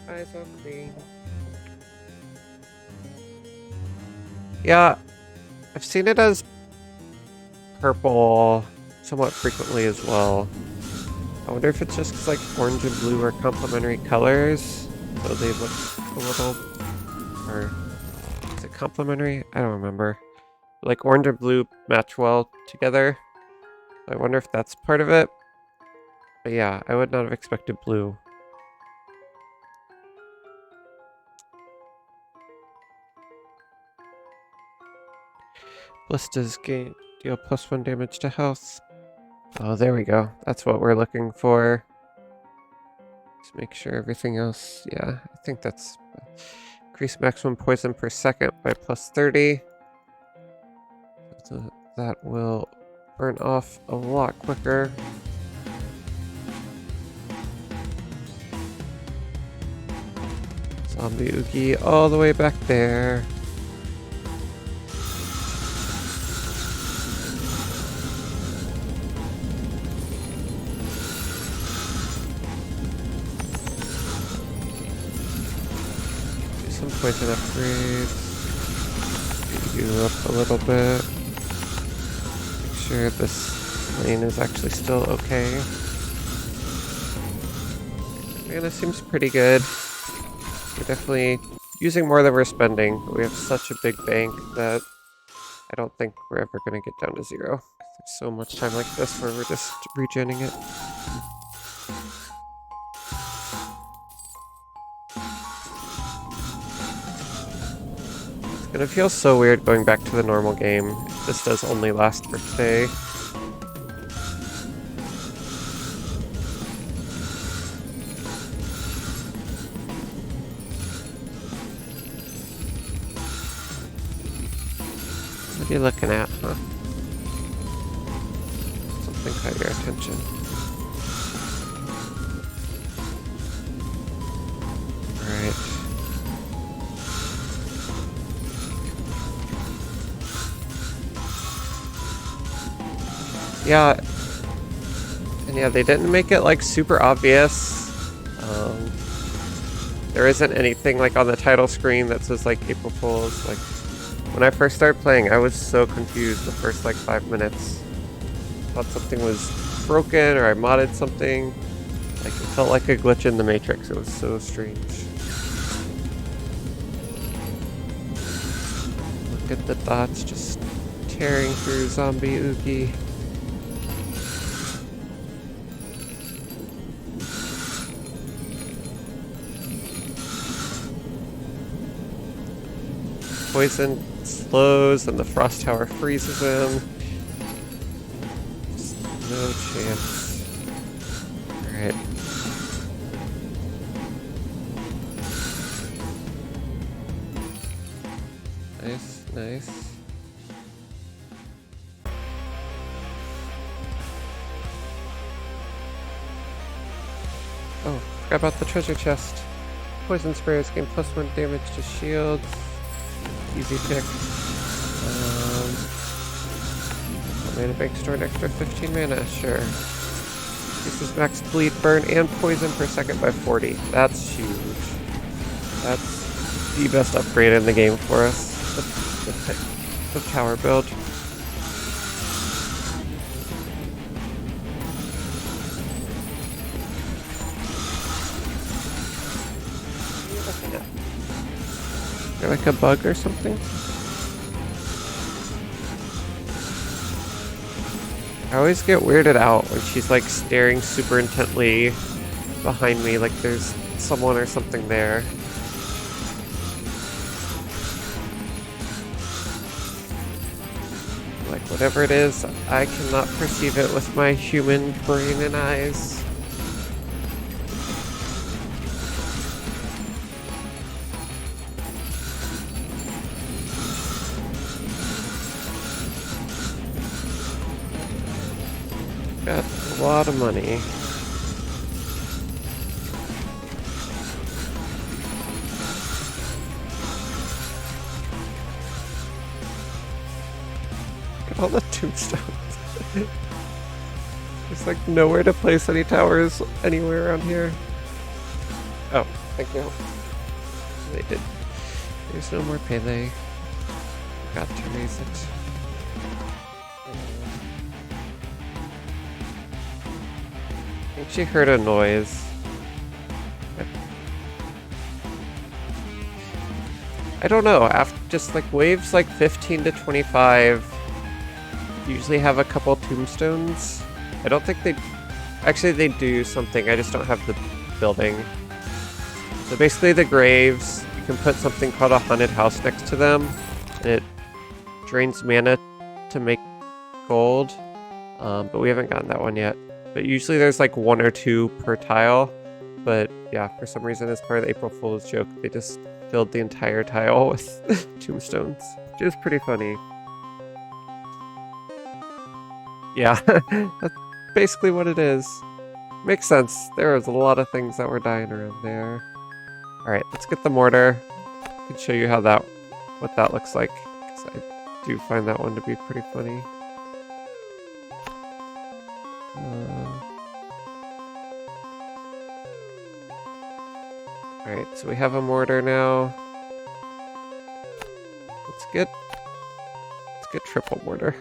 Eyes all clean. Yeah, I've seen it as purple somewhat frequently as well. I wonder if it's just because like orange and blue are complementary colors, so they look a little, or is it complementary? I don't remember. Like orange and blue match well together. I wonder if that's part of it. But yeah, I would not have expected blue. Blisters deal +1 damage to health. Oh, there we go. That's what we're looking for. Just make sure everything else... Yeah, I think that's... Increase maximum poison per second by +30. So that will burn off a lot quicker. Zombie Oogie all the way back there. Poison upgrades. Speed you up a little bit. Make sure this lane is actually still okay. Mana seems pretty good. We're definitely using more than we're spending. We have such a big bank that I don't think we're ever going to get down to 0. There's so much time like this where we're just regenning it. It feels so weird going back to the normal game if this does only last for today. What are you looking at, huh? Something caught your attention. Alright. Yeah, and yeah, they didn't make it like super obvious. There isn't anything like on the title screen that says like April Fools. Like when I first started playing, I was so confused the first like 5 minutes. Thought something was broken or I modded something. Like it felt like a glitch in the Matrix. It was so strange. Get the dots just tearing through zombie Oogie. Poison slows and the frost tower freezes him. Just no chance. Alright. Nice, nice. Oh, forgot about the treasure chest. Poison sprayers gain +1 damage to shields. Easy pick. Mana bank store an extra 15 mana, sure. Increases max bleed, burn, and poison per second by 40. That's huge. That's the best upgrade in the game for us. The tower build. Is there like a bug or something? I always get weirded out when she's like staring super intently behind me, like there's someone or something there. Like whatever it is, I cannot perceive it with my human brain and eyes. Got a lot of money. Look at all the tombstones. There's like nowhere to place any towers anywhere around here. Oh, thank you. They did. There's no more Pele. Forgot to raise it. I think she heard a noise. I don't know, after just like waves like 15 to 25 usually have a couple tombstones. I don't think they... Actually they do something, I just don't have the building. So basically the graves, you can put something called a haunted house next to them, and it drains mana to make gold, but we haven't gotten that one yet. But usually there's like 1 or 2 per tile. But yeah, for some reason as part of the April Fool's joke, they just filled the entire tile with tombstones, which is pretty funny. Yeah, that's basically what it is. Makes sense. There was a lot of things that were dying around there. Alright, let's get the mortar. I can show you how what that looks like, because I do find that one to be pretty funny. Alright, so we have a mortar now. Let's get triple mortar.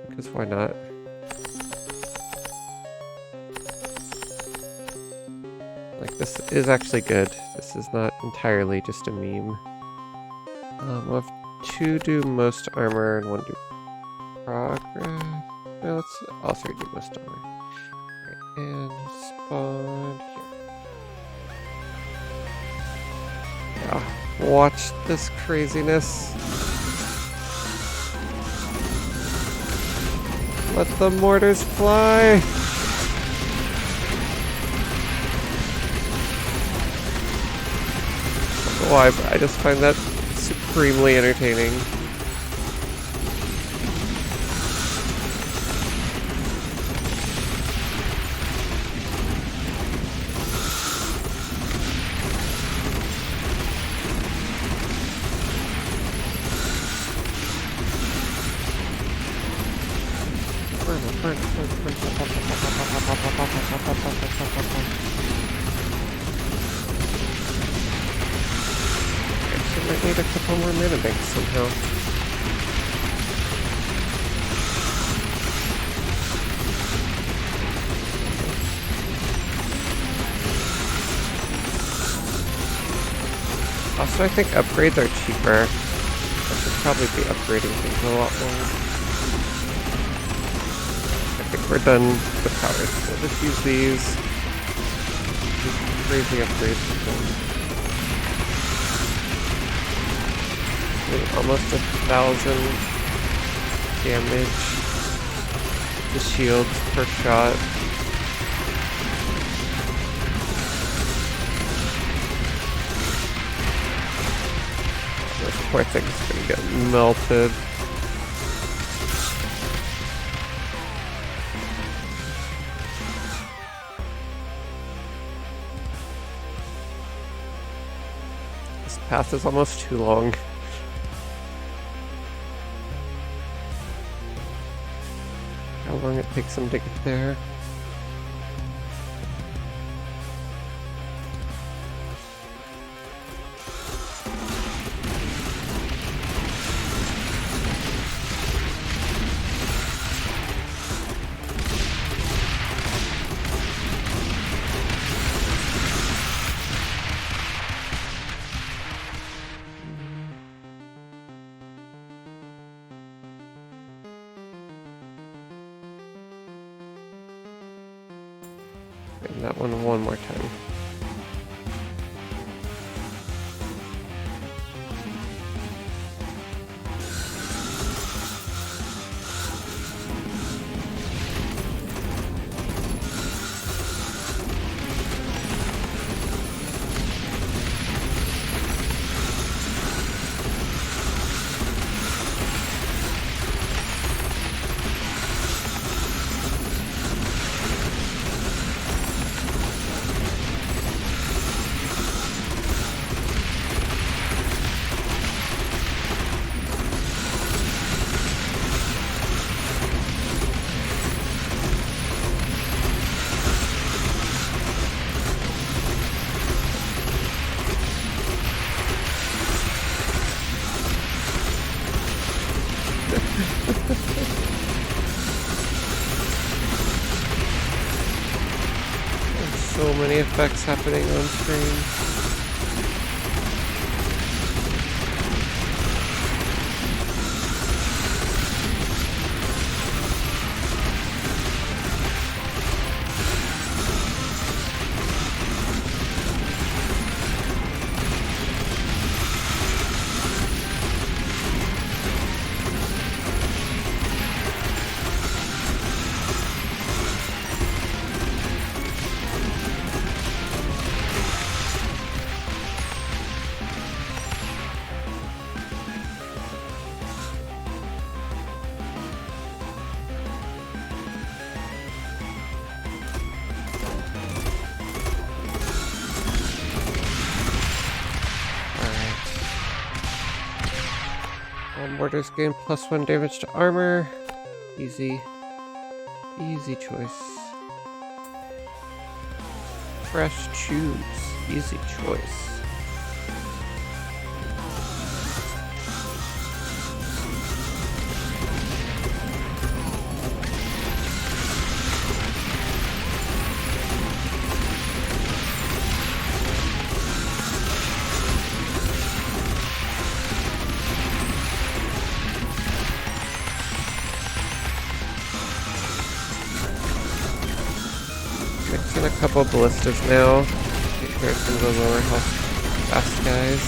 Because why not? Like, this is actually good. This is not entirely just a meme. We'll have 2 do most armor and 1 do progress. No, let's all 3 do most armor. Right, and spawn here. Yeah, watch this craziness. Let the mortars fly! Why? I just find that supremely entertaining. Actually, might need a couple more mana banks somehow. Also, I think upgrades are cheaper. probably be upgrading things a lot more. I think we're done with powers. We'll just use these crazy upgrades with them. Almost 1,000 damage. The shields per shot. This poor thing's gonna get melted. This path is almost too long. How long it takes them to get there. And that one more time. So many effects happening on screen. Mortars gain +1 damage to armor. Easy. Easy choice. Fresh choose. Easy choice. Mixing a couple ballistas now. Take care of some of the lower health fast guys.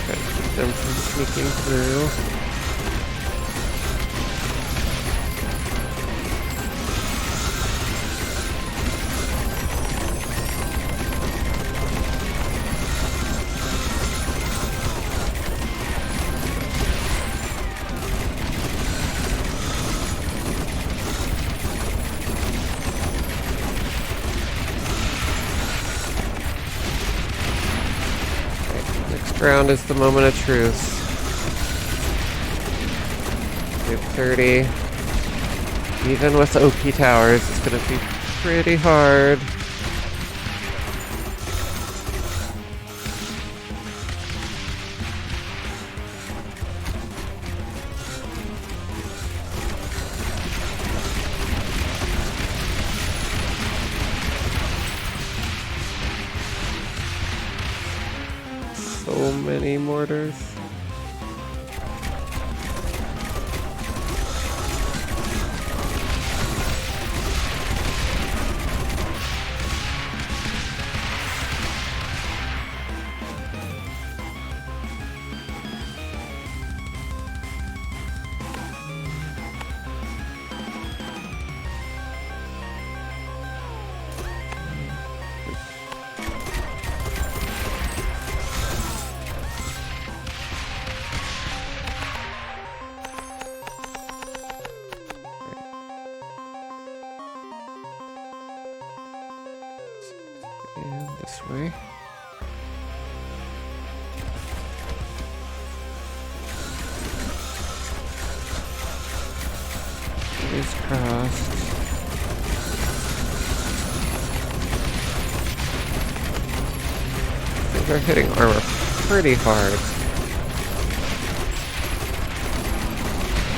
Try to keep them from sneaking through. Round is the moment of truth. Move 30. Even with OP towers, it's gonna be pretty hard. So many mortars. And this way. It is crossed. Things are hitting armor pretty hard.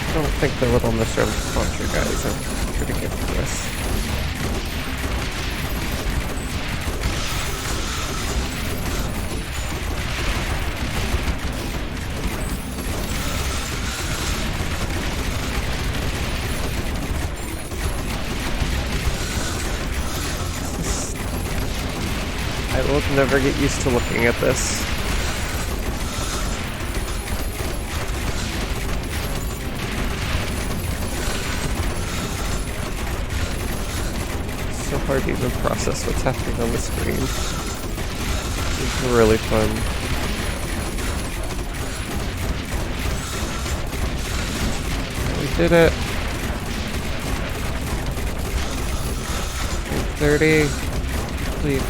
I don't think the little mushroom launcher guys are pretty good for this. I will never get used to looking at this. It's so hard to even process what's happening on the screen. It's really fun. We did it. 30. Complete.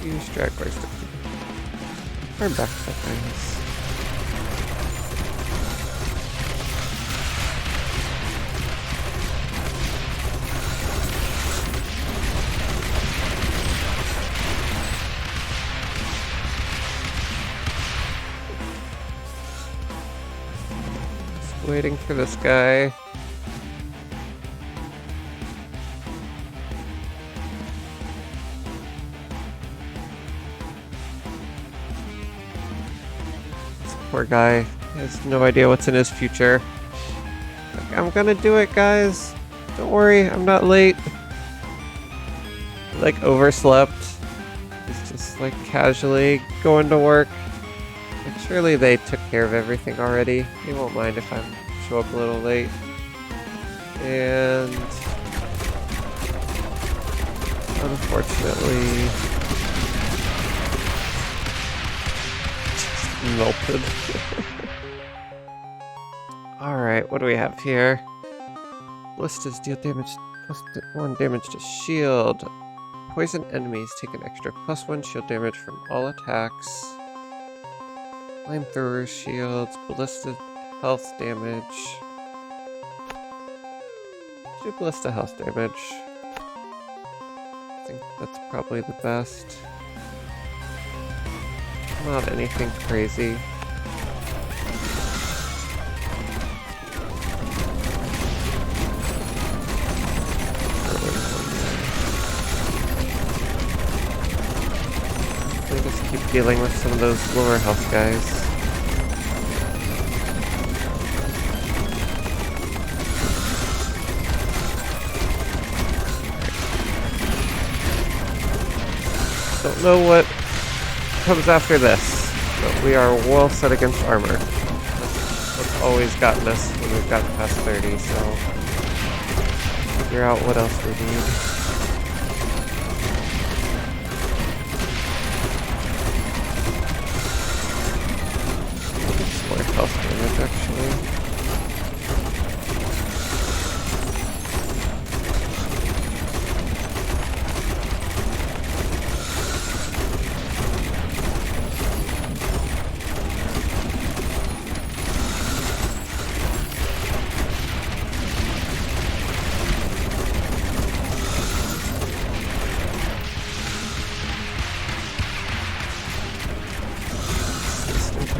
Use stragglers to turn back to things. Just waiting for this guy. Poor guy. He has no idea what's in his future. Like, I'm gonna do it, guys. Don't worry, I'm not late. He, like, overslept. He's just, like, casually going to work. Like, surely they took care of everything already. They won't mind if I show up a little late. And... unfortunately... melted. Alright, what do we have here? Ballistas deal damage, +1 damage to shield. Poison enemies take an extra +1 shield damage from all attacks. Flamethrower shields, ballista health damage. Do ballista health damage. I think that's probably the best. Not anything crazy. We just keep dealing with some of those lower health guys. Don't know what comes after this, but we are well set against armor. That's what's always gotten us when we've gotten past 30, so figure out what else we need. It's more health damage, actually.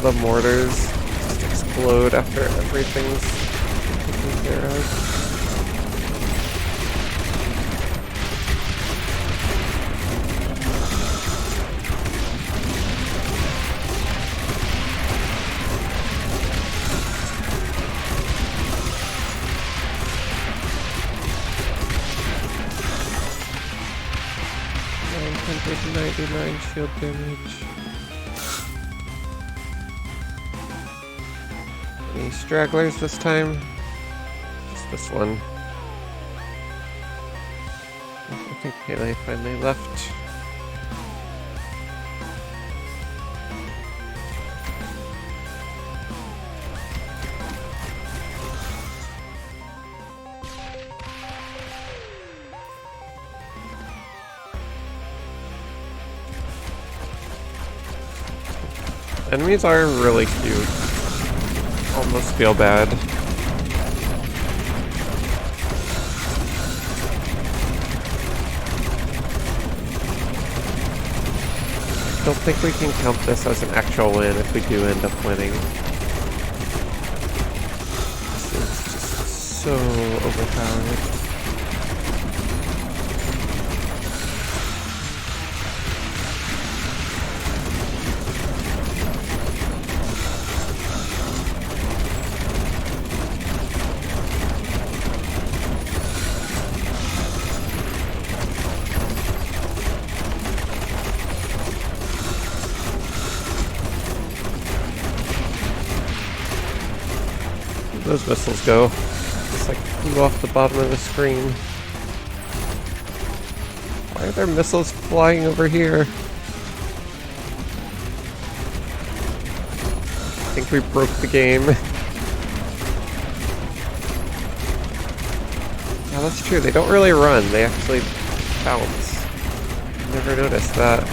The mortars just explode after everything's taken care of. 199 shield damage. Any stragglers this time? Just this one. I think Pele finally left. Enemies are really cute. Almost feel bad. I don't think we can count this as an actual win if we do end up winning. This is just so overpowered. Those missiles go. Just like flew off the bottom of the screen. Why are there missiles flying over here? I think we broke the game. Yeah, that's true. They don't really run. They actually bounce. Never noticed that.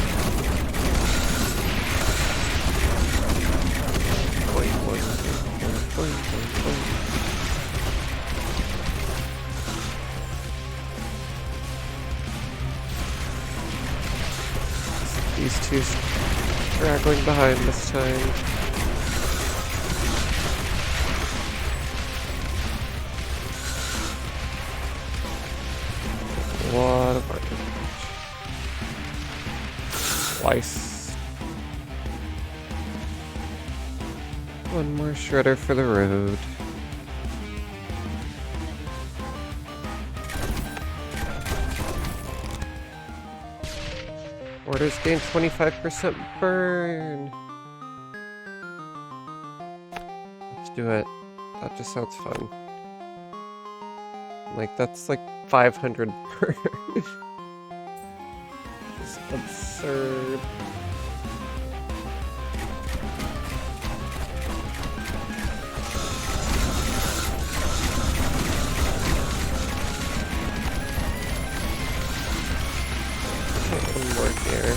These two straggling behind this time. A lot of market damage. Twice. One more shredder for the road. Orders gain 25% burn. Let's do it. That just sounds fun. Like, that's like 500 burn. It's absurd. One more here.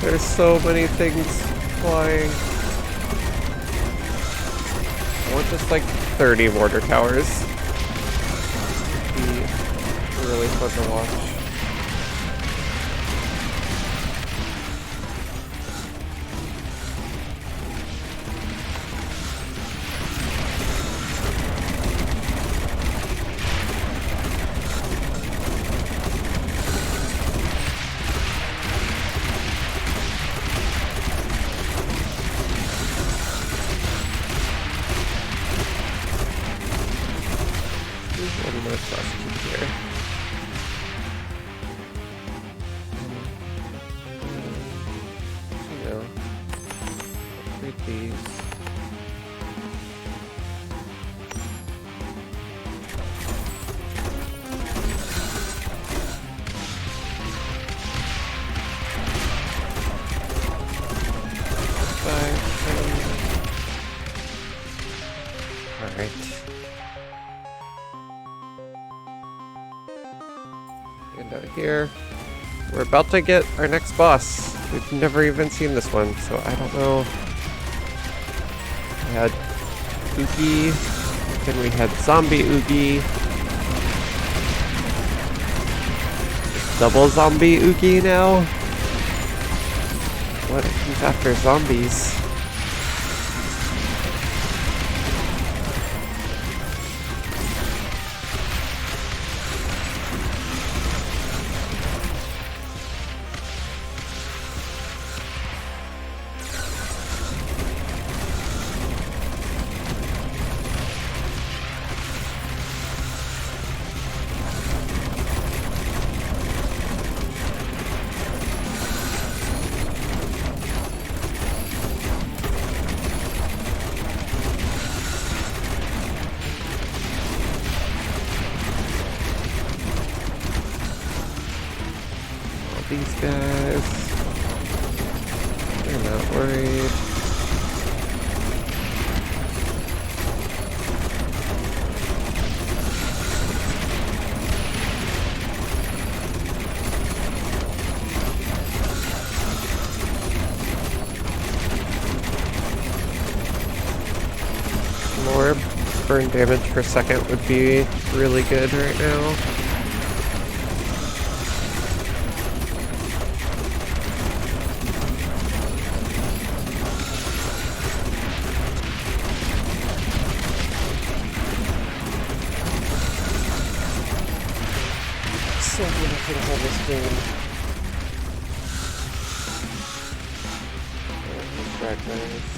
There's so many things flying. I want just like 30 mortar towers. It'd be really fun to watch. One more prostitute here. No. Read these. here. We're about to get our next boss. We've never even seen this one, so I don't know. We had Oogie, then we had Zombie Oogie. Double Zombie Oogie now? What if he's after zombies? These guys, they're not worried. More burn damage per second would be really good right now. So many things on this game. Fragments.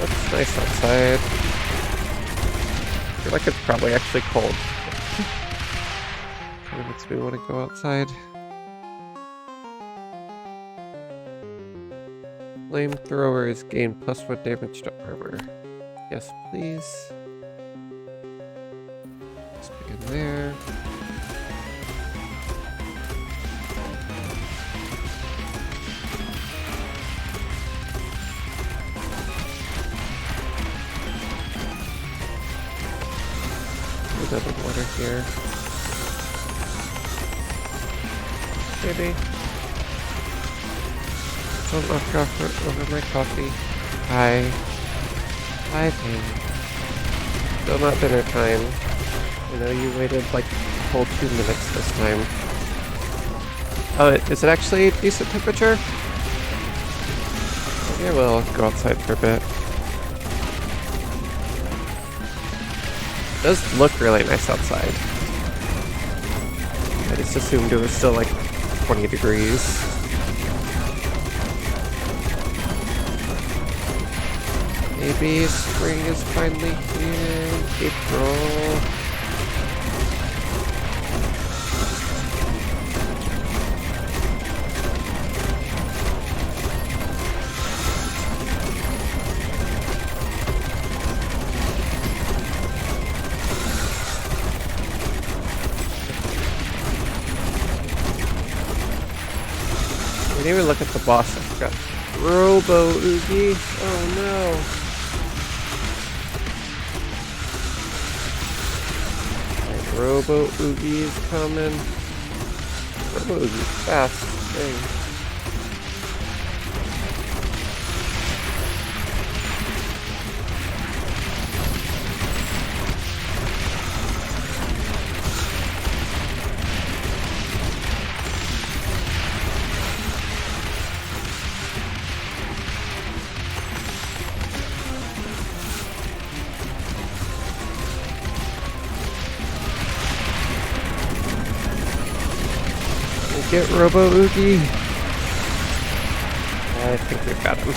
It's nice outside. I feel like it's probably actually cold. Kind of makes me want to go outside. Flamethrowers gain +1 damage to armor. Yes, please. Let's begin there. Another water here. Maybe. Don't knock off over my coffee. Hi. Hi, Pam. Still not dinner time. I know you waited like a whole 2 minutes this time. Oh, is it actually a decent temperature? Maybe I will go outside for a bit. It does look really nice outside. I just assumed it was still like 20 degrees. Maybe spring is finally here in April. We didn't even look at the boss. I forgot. Robo Oogie. Oh no. Robo Oogie is coming. Robo Oogie fast. Dang. Get Robo Oogie. I think we've got him.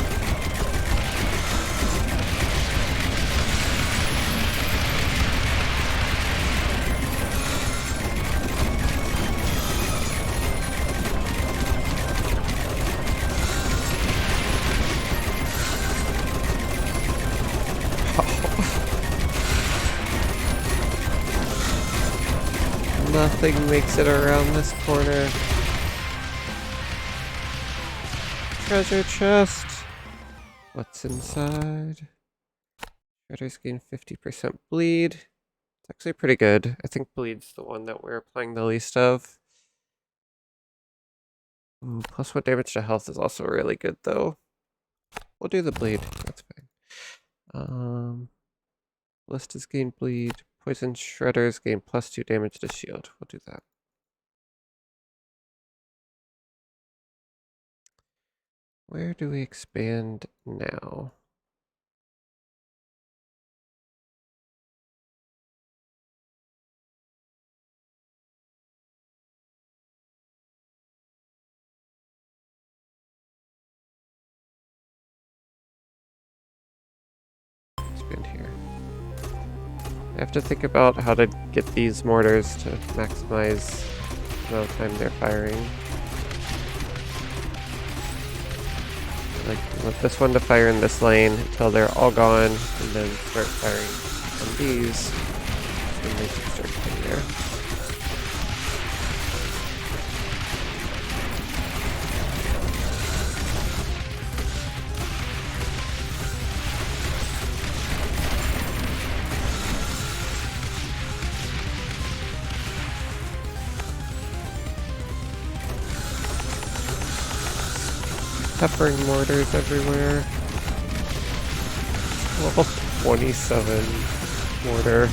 Nothing makes it around this corner. Treasure chest. What's inside? Shredders gain 50% bleed. It's actually pretty good. I think bleed's the one that we're playing the least of. Plus 1 damage to health is also really good though. We'll do the bleed. That's fine. Ballistas gain bleed. Poison shredders gain plus 2 damage to shield. We'll do that. Where do we expand now? Expand here. I have to think about how to get these mortars to maximize the amount of time they're firing. Like, want this one to fire in this lane until they're all gone, and then start firing on these when they can start getting there. Peppering mortars everywhere. Level 27 mortar.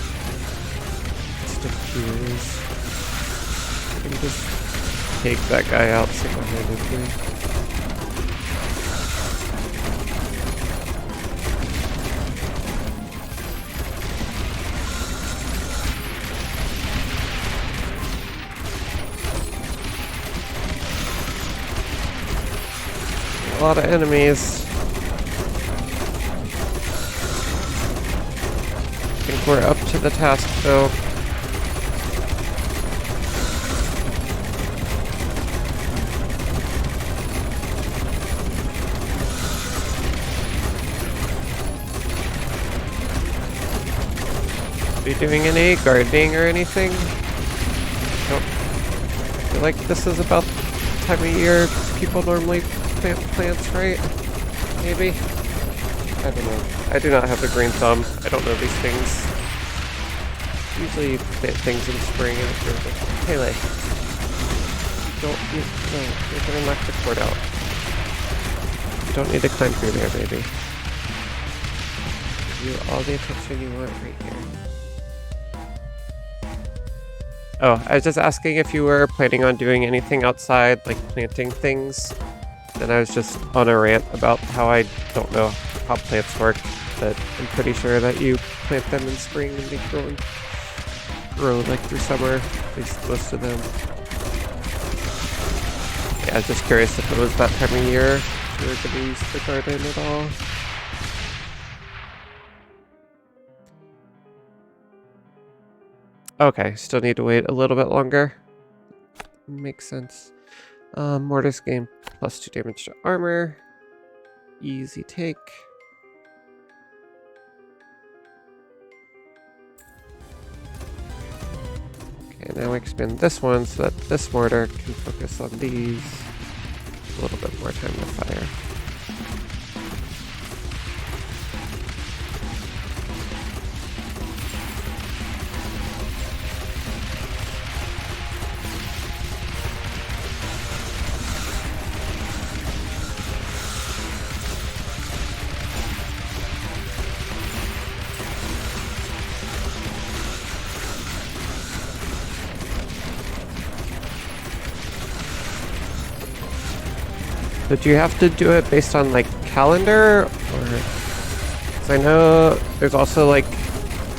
Just diffuse. I can just take that guy out single-handedly. A lot of enemies. I think we're up to the task though. Are you doing any gardening or anything? Nope. I feel like this is about the time of year people normally plant plants, right? Maybe? I don't know. I do not have the green thumb. I don't know these things. Usually plant things in spring and it's really like, Pele. You're gonna knock the cord out. You don't need to climb through there, baby. Give you all the attention you want right here. Oh, I was just asking if you were planning on doing anything outside, like planting things. And I was just on a rant about how I don't know how plants work, but I'm pretty sure that you plant them in spring and they grow like through summer, at least most of them. Yeah, I was just curious if it was that time of year if you were going to use the garden at all. Okay, still need to wait a little bit longer. Makes sense. Mortars gain plus 2 damage to armor. Easy take. Okay, now we expand this one so that this mortar can focus on these. A little bit more time to fire. So do you have to do it based on like calendar, or? Because I know there's also like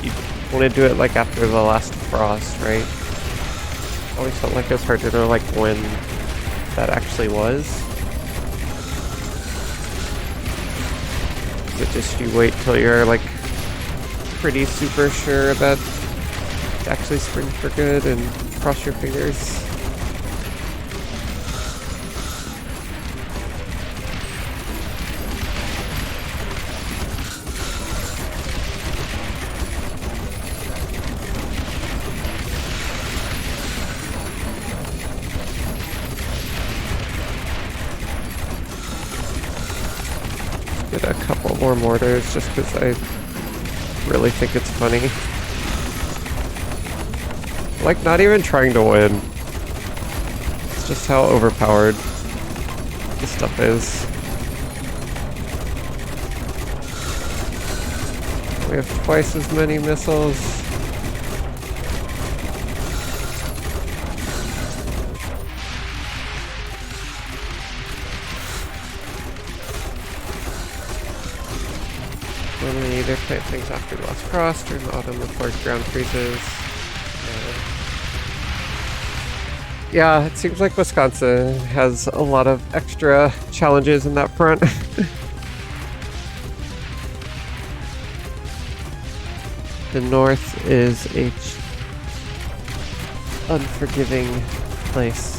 you want to do it like after the last frost, right? I always felt like it was hard to know like when that actually was. Is it just you wait till you're like pretty super sure that it actually springs for good and cross your fingers? Get a couple more mortars just because I really think it's funny. Like, not even trying to win. It's just how overpowered this stuff is. We have twice as many missiles. Normally either plant things after last frost or in the autumn before ground freezes. Yeah, it seems like Wisconsin has a lot of extra challenges in that front. The North is a unforgiving place.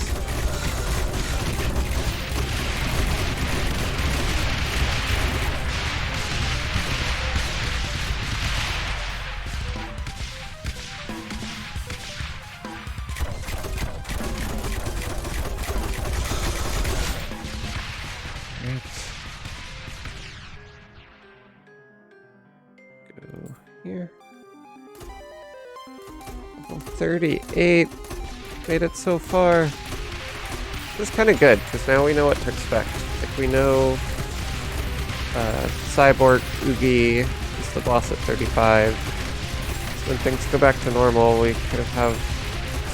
Go here. Level 38. Made it so far. This is kind of good, because now we know what to expect. Like, we know Cyborg Oogie is the boss at 35. So when things go back to normal, we kind of have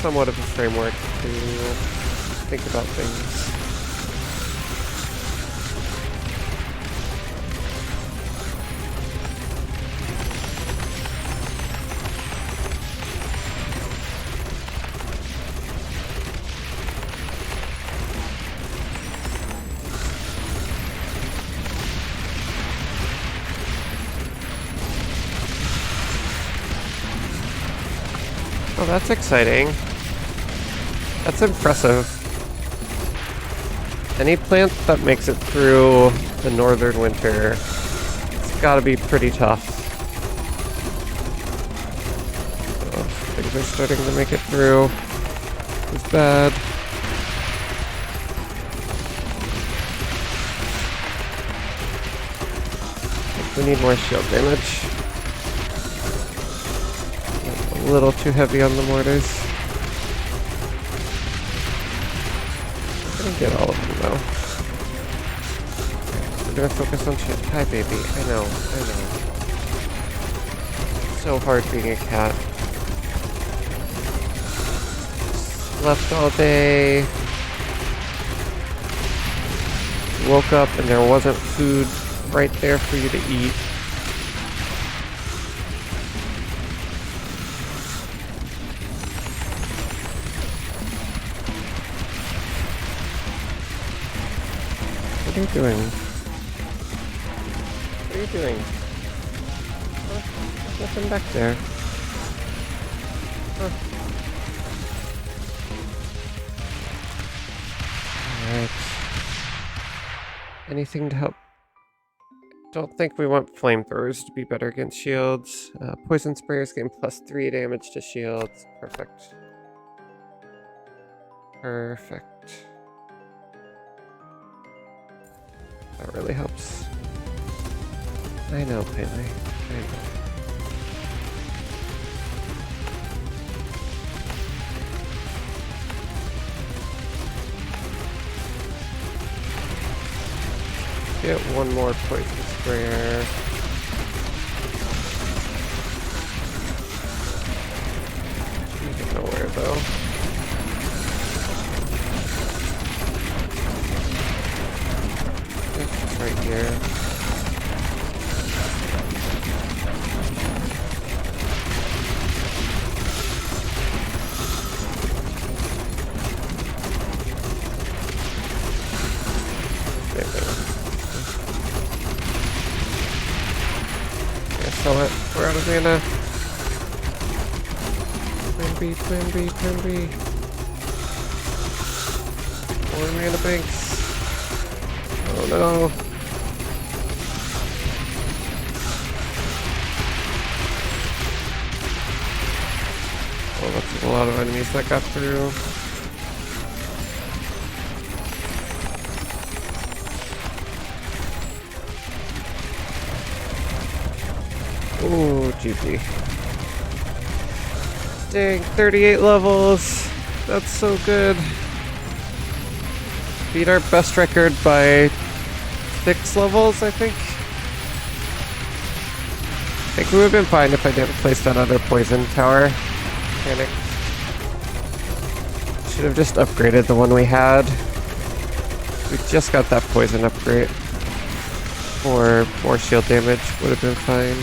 somewhat of a framework to think about things. Oh, that's exciting. That's impressive. Any plant that makes it through the northern winter, it's gotta be pretty tough. Oh, things are starting to make it through. It's bad. I think we need more shield damage. A little too heavy on the mortars. I'm gonna get all of them though. We're gonna focus on shit. Hi baby, I know. So hard being a cat. Slept all day. Woke up and there wasn't food right there for you to eat. What are you doing? What are you doing? Huh? There's nothing back there. Huh. Alright. Anything to help? Don't think we want flamethrowers to be better against shields. Poison sprayers gain +3 damage to shields. Perfect. Perfect. That really helps. I know, Pele. I know. Get one more poison sprayer. You get nowhere though. It's right here. mana. Plan B, plan B, plan B. 4 mana banks. Oh no. Oh, that's a lot of enemies that got through. Ooh, GG. Dang, 38 levels. That's so good. Beat our best record by 6 levels, I think. I think we would have been fine if I didn't place that other poison tower. Panic. Should have just upgraded the one we had. We just got that poison upgrade. For more shield damage would have been fine.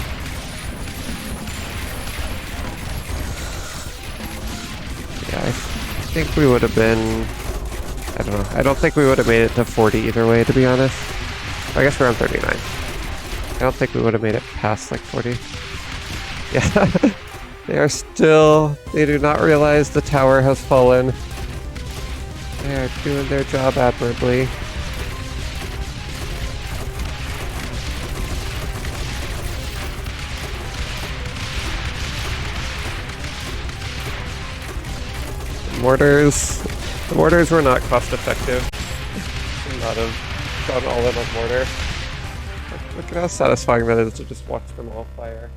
Yeah, I think we would have been... I don't know. I don't think we would have made it to 40 either way, to be honest. I guess we're on 39. I don't think we would have made it past like 40. Yeah. They are still... They do not realize the tower has fallen. They are doing their job admirably. The mortars were not cost effective. Should not have gone all in on mortar. Look at how satisfying that is to just watch them all fire.